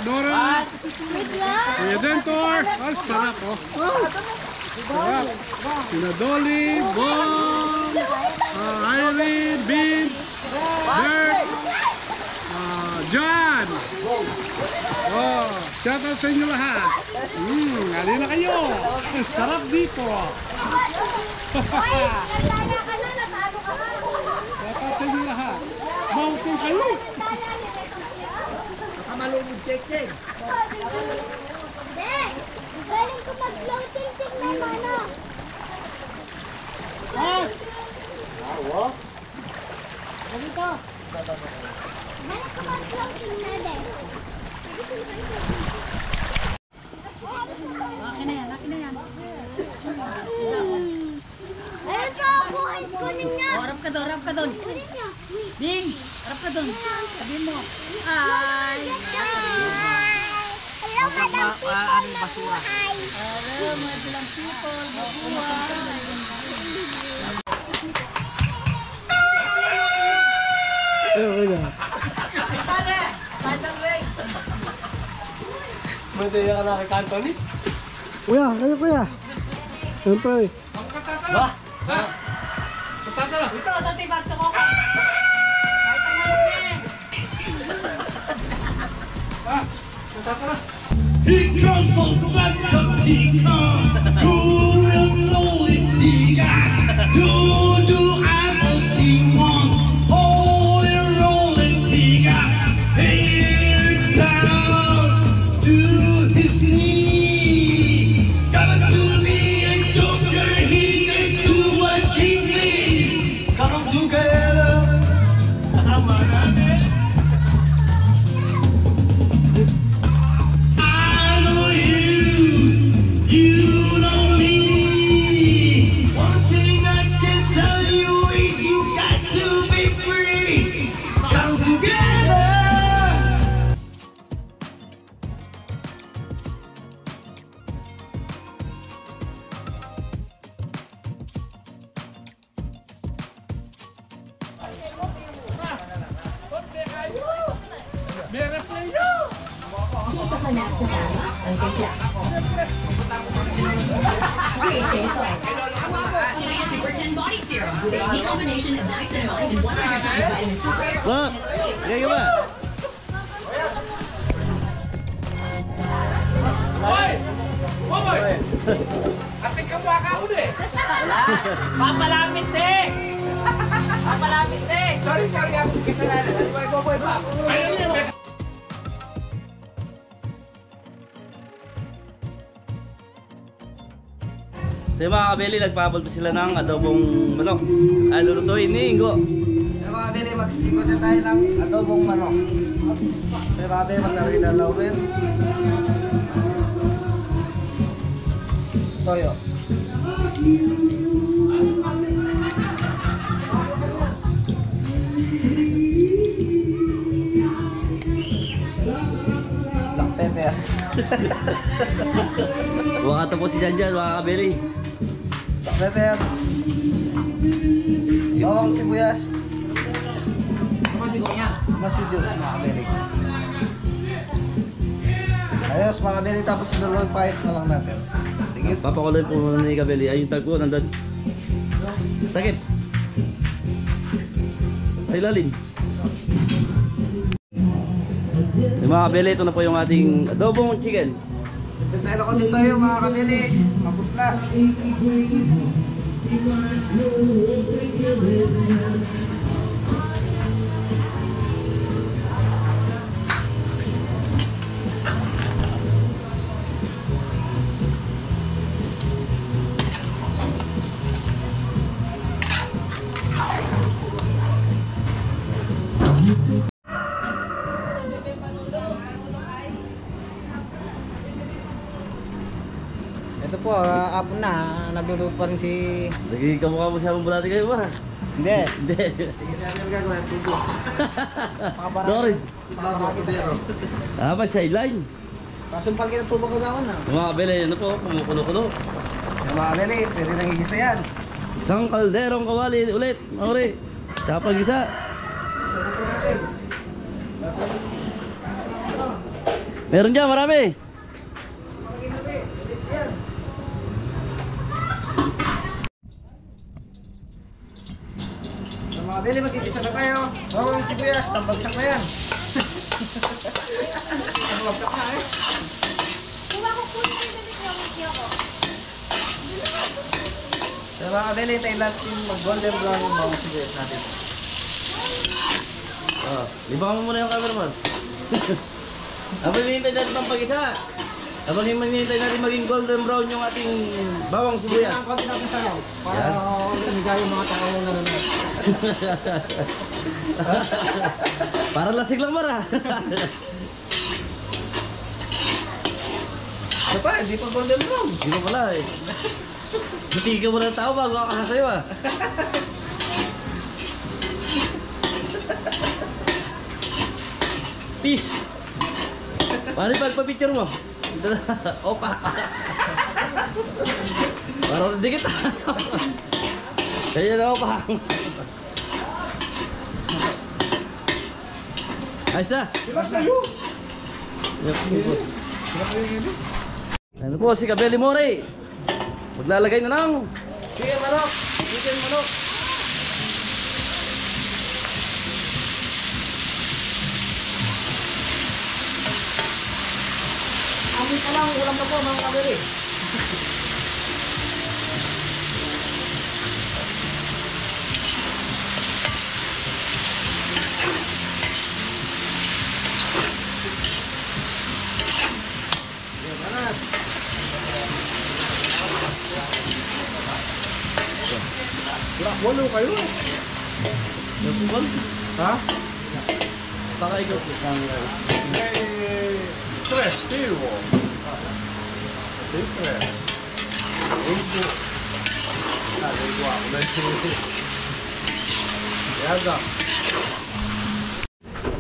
Nora. Kuya Dentor. Sarap oh. Sarap. Sina Dolly, Bong, Irene, Vince, Bert, John. Oh, shoutout sa inyo lahat. Halina kayo. Sarap dito. Shoutout sa inyo lahat. Mountain kayo. Kamalumog check-check. Galing ko mag-floating ting naman ah. Awo. Ganito. Galing ko mag-floating na din. Akin na yan, akin na yan. Ayun po ako, kunin niya. Harap ka doon, harap ka doon. Kunin niya. Ding, harap ka doon. Sabihin mo. Ay. Hello, Madam People. Basura. Hello, Madam People. Tale, Madam Ray. Madaya ka na kay Cantonis? Kuya, kayo kuya. Siyempre. Ba? Ito, dati bato ko. He comes from flat cup, he comes. Do him know it, he got. Do apples, he wants. Holy rolling, he got. Head down to his knee. Got to be a joker, he just do what he please. Come together. You know me. One thing I can tell you is you got to be free. Come together. Dito ka na sa tama ang timpla. Great face wipe. Luria Super 10 Body Serum with a unique combination of niacinamide and 100 times vitamin C. Ba? Kaya ba? Hoy! Hoy! Kapit ka mukha ka ako eh! Papalapit eh! Papalapit eh! Sorry, ako kasalanan. Boy pa! Ayun yun! So yung mga kabeli, nagpapalto sila ng adobong manok. Lulutuin ni Ingo. Kaya mga kabili, magsisikot na tayo ng adobong manok. Kaya mga kabili, maglalagay ng laurel. Toyo. Black pepper. Huwag ka tapos si Janjan, mga kabeli. Black pepper. Bawang sibuyas. Masidiyos mga kabili. Ayos mga kabili, tapos sinulong pahit na lang natin. Sige. Papakuloy po muna ni kabeli. Ayun tagpo, nandun. Takit. Sa ilalim. Yung mga kabeli, ito na po yung ating adobong chicken. Dahil ako din tayo mga kabili. Maputla. Ito po, apon na. Nagluluto pa rin si... Lagi kamukha mo siya mabulati kayo ba? Hindi. Hindi. Sige na ang gagawin. Tubo. Sorry. Baba, tubero. May sideline. Kasumpal kita tubo kagawan na. Yung mga kabeli, ano po, kumukulo-kulo. Yung mga kabili, pwede nang igisa yan. Isang kalderong kawali ulit, Mauri. Tsaka pag-isa. Sabuto natin. Meron dyan, marami. Bili, magkikisa na tayo. Bawang sibuyas, tambagsak na yan. Tambagsak na eh. So mga kabili, tayo natin mag-golden brown yung bawang sibuyas natin. Libangan mo muna yung cameraman. Habang hinihintay natin pang pag-isa. Habang hinihintay natin maging golden brown yung ating bawang sibuyas. Ang konti natin sayaw. Para umigay yung mga tao na nanonood. Para lasik lang mara. Ano pa, hindi pa golden brown. Hindi pa pala eh. Buti ka mo ng tao bago ako kasayo ah. Peace. Paano yung pagpa-picture mo? Opa. Parang dikit. Kaya na opa. Ayos na. Ano po si Kabeli More? Maglalagay na ng chicken manok. Chicken manok. Amin ka lang, ulam na po mga kabili. Walo kayo. Nagpupal? Ha? Baka ikaw Tres, tiro. Tres. Uno. Dalawa. Yaga.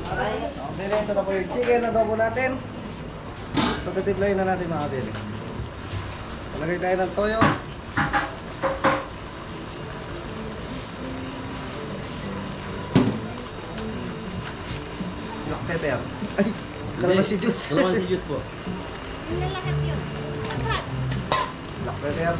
Kabili, ito na po yung chicken adobo natin. Pagkatiplayin na natin mga kabili. Talagay tayo ng toyo. Black pepper. Ay, kalamansi juice. Kalamansi juice po. Yun na lahat yun. Sakrat. Black pepper.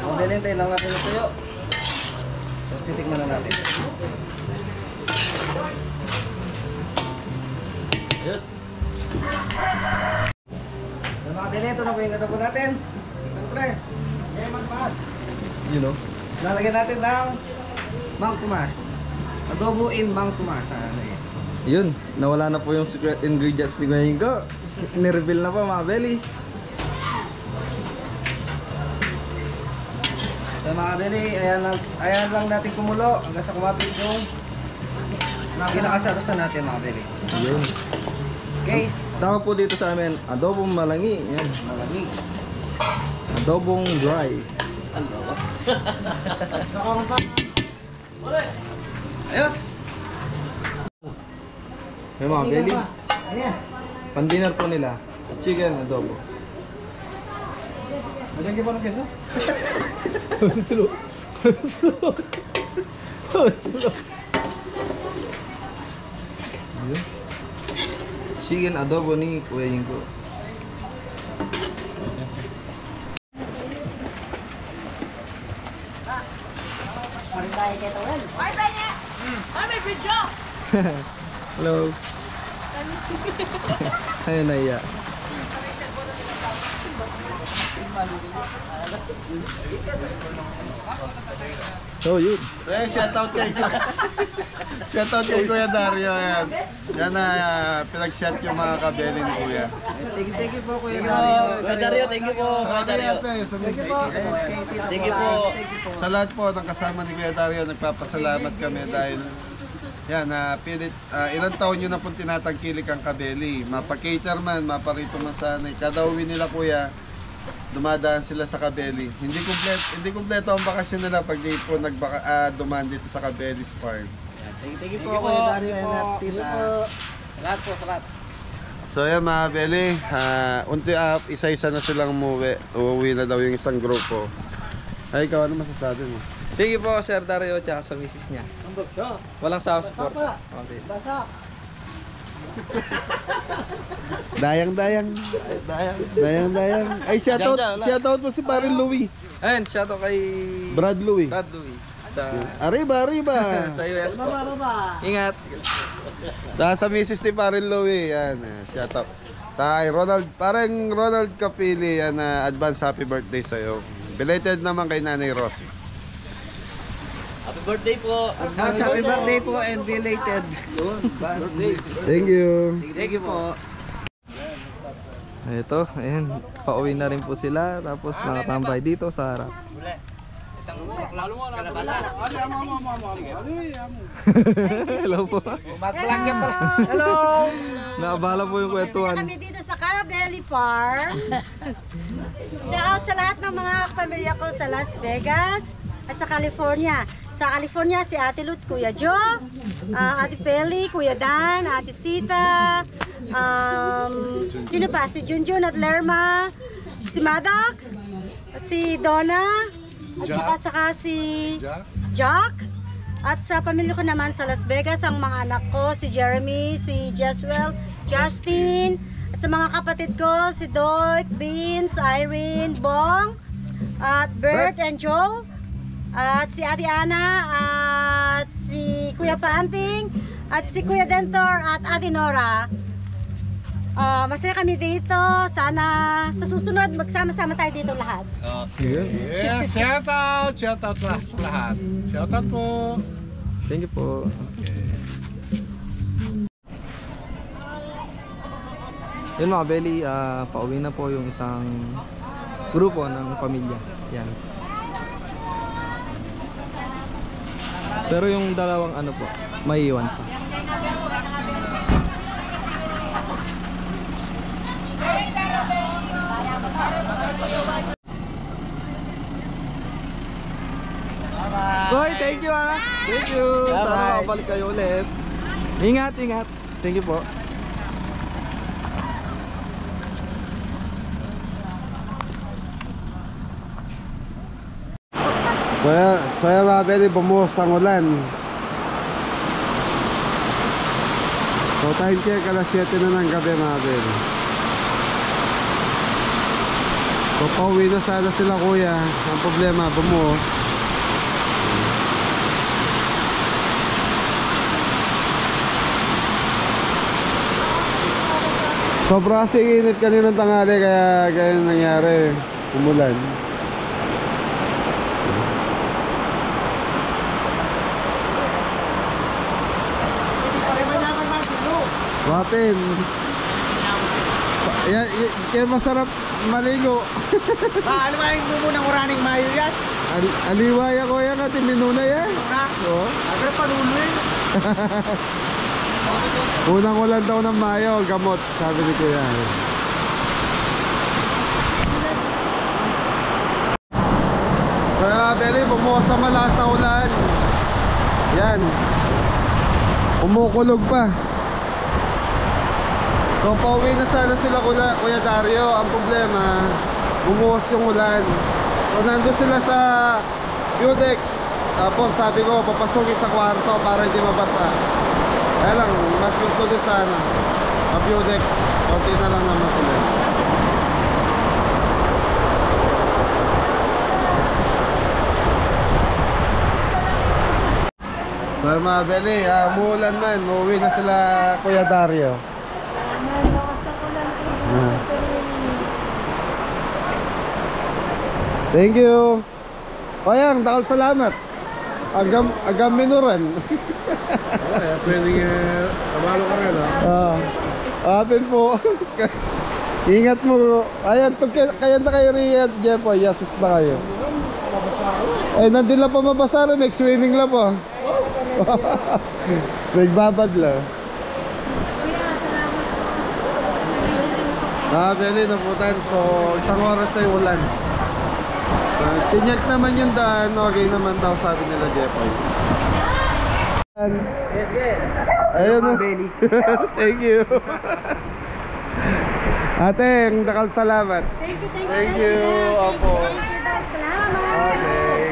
Mabilintay lang natin yung tuyo. Tapos titikman na natin. Yes. Makabili, ito na po yung adobo natin. Siyempre, lemon pad. You know? Lalagyan natin ng Mang Tomas. Adobo in Mang Tomas. Yun, nawala na po yung secret ingredients ni Kuya Ingo. Nireveal na po mga belly. So mga kabili, ayan lang natin kumulo hanggang sa kumapit yung kinakasarasan natin mga kabili. Yun. Okay? Tawag po dito sa amin, adobong malangi. Yan. Malamig. Adobong dry. Ayos! May mga belly. Ayan. Pan-dinner po nila. Chicken adobo. Magyan ka pa ng keso? Slow. Slow. Slow. Yun. Chicken adobo ni Kuya Ingo. Hello. Ayun na iya. So yun. Shoutout kay Kuya Dario yan. Yan na pinag-shot yung mga kabeli ni Kuya. Thank you po Kuya Dario. Kuya Dario, thank you po. Kuya Dario. Thank you po. Sa lahat po ng kasama ni Kuya Dario, nagpapasalamat kami dahil yan, ilang taon nyo na pong tinatangkilik ang kabeli. Mapa-cater man, mapa-rito man sanay. Kada uwi nila Kuya, dumadaan sila sa Kabeli. Hindi kumpleto ang bakasyon nila pag di po dumaan dito sa Kabeli's Farm. Thank you po Kuya Dario and at Tita. Salat po, salat. So yan mga Beli, isa-isa na silang umuwi. Uuwi na daw yung isang grupo. Ay, ikaw ano masasabi mo? Sige po, Sir Dario, tsaka sa misis niya. Walang support. Okay. Dayang. Ay, shoutout mo si Parin Louie. Ayun, shoutout kay Brad Louie. Sa Arriba. sa US po. Ingat. Sa misis ni Parin Louie, yan. Shoutout. Sa parang Ronald Capili, yan, advance happy birthday sa'yo. Belated naman kay Nanay Rosie. Happy birthday po. Happy birthday po and belated. Thank you. Thank you po. Ito, ayan, pauwi na rin po sila. Tapos nakatambay dito sa harap. Hello po. Hello. Naabala po yung kwentuhan. Kami dito sa Carabelli Farm. Shout sa lahat ng mga pamilya ko sa Las Vegas at sa California. Sa California, si Ate Lut, Kuya Joe, Ate Feli, Kuya Dan, Ate Sita, sino pa? Si Junjun at Lerma, si Maddox, si Donna, at saka si Jack. At sa pamilya ko naman sa Las Vegas, ang mga anak ko, si Jeremy, si Jeswell, Justin, at sa mga kapatid ko, si Doik, Beans, Irene, Bong, at Bert and Joel, at si Ate Ana, at si Kuya Panting, at si Kuya Dentor, at Ate Nora. Masaya kami dito. Sana sa susunod magsama-sama tayo dito lahat. Yeah, shout out lah sa lahat. Shout out po. Thank you po. Yun mga Belly, pauwi na po yung isang grupo ng pamilya. Yan. Pero yung dalawang ano po, may iwan pa. Koy, thank you ah. Thank you. Sana makabalik kayo ulit. Ingat. Thank you po. Saya mga Beli, bumuhos ang ulan. So time check, alas 7 na ng gabi mga Beli. So pauwi na sana sila kuya. Ang problema, bumuhos. Sobra kasi init kaninang tanghali kaya ganyan nangyari. Umulan. Wapin. Kaya masarap maligo. Ano ba yung bumunang uraning mayo yan? Aliwaya ko yan at minuna yan. Oo. Agad panuloy. Unang ulan daw ng Mayo, gamot, sabi ni Kuya. Kaya Beli, bumuhos sa malakas na ulan. Yan. Umukulog pa. So pauwi na sana sila Kuya Dario. Ang problema, bumuhos yung ulan. So nandun sila sa view deck. Tapos sabi ko, papasukin sa kwarto para hindi mabasa. Kaya lang, mas gusto din sana view deck. Konti na lang naman sila. So mga Beli, umuulan man, uuwi na sila Kuya Dario. Thank you. Oyang, dakal salamat. Agam minuran. Pwedeng tabalo ka rin ha. Apin po. Ingat mo. Ayan, kaya na kayo Riyad. Diyan po, yasis na kayo. Ay, nandun lang pa mabasa rin. Mag-swimming lang po. Nagbabad lang. Beli, naputan. So, isang oras na yung ulan. Tinyak naman yung daan. Okay naman daw, sabi nila Jepoy. Ayun mo. Thank you. Ate, salamat. Thank you. Opo. Salamat. Okay.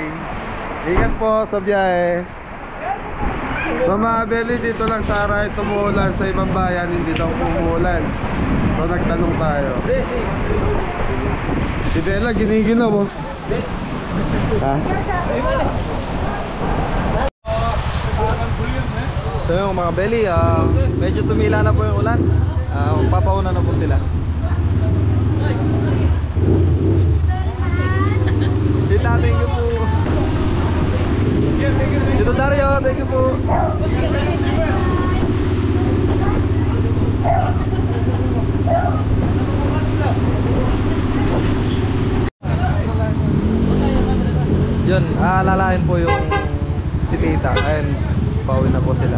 Ingat po sa biyahe. So mga Beli, dito lang sa Aray tumuulan. Sa ibang bayan, hindi daw umuulan. So nagtanong tayo. Si Bella, giniginaw mo. Ha? So yung mga belly, medyo tumila na po yung ulan. Papauna na po sila. Tita, thank you po. Tito Dario, thank you po. Yun, aalalahin po yung si Tita. Ayun, pauwi na po sila.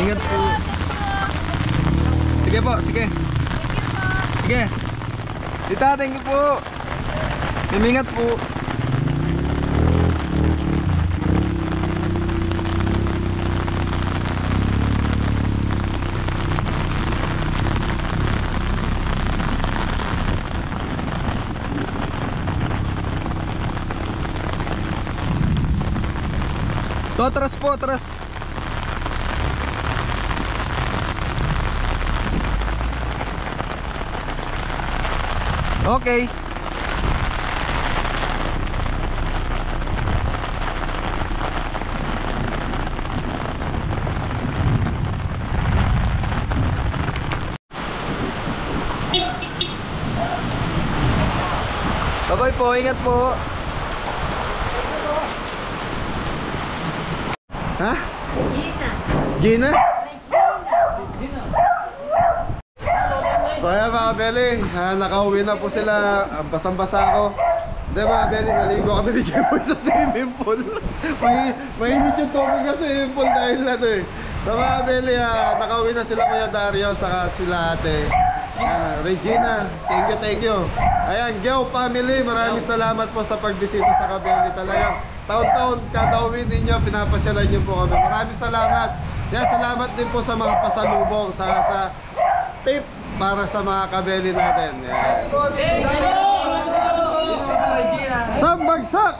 Ingat po. Sige po, sige. Sige. Tita, thank you po. Ingat po. To, atras po, atras. Okay. Bye-bye po, ingat po. Ha? Gina? So ayan mga Beli, nakauwi na po sila. Basang-basa ako. Hindi mga Beli, naligo kami ni Jeboy sa swimming pool. Mainit yung tubig sa swimming pool dahil na to eh. So mga Beli, nakauwi na sila Kuya Dario saka sila ate Regina. Thank you. Ayan, Geo family, maraming salamat po sa pagbisita sa Kabeli. Talagang taon-taon kada uwi ninyo, pinapasyalan nyo po kami. Maraming salamat. Yan, salamat din po sa mga pasalubong sa tip para sa mga Kabeli natin. Yan. Sambagsak!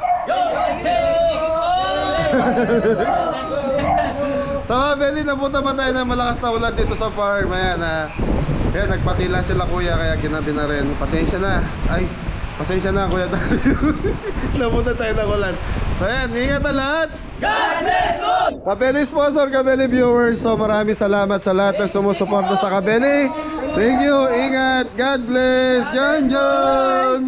Sa mga Beli, napunta pa tayo ng malakas na ulan dito sa farm. Ayan, kaya nagpatila sila kuya, kaya ginabi na rin. Pasensya na. Ay, pasensya na Kuya Dario. Napunta tayo ng ulan. So ayan, ingat na lahat. God bless all! Kabeli sponsor, Kabeli viewers. So maraming salamat sa lahat na sumusuporta sa Kabeli. Thank you, ingat. God bless. John.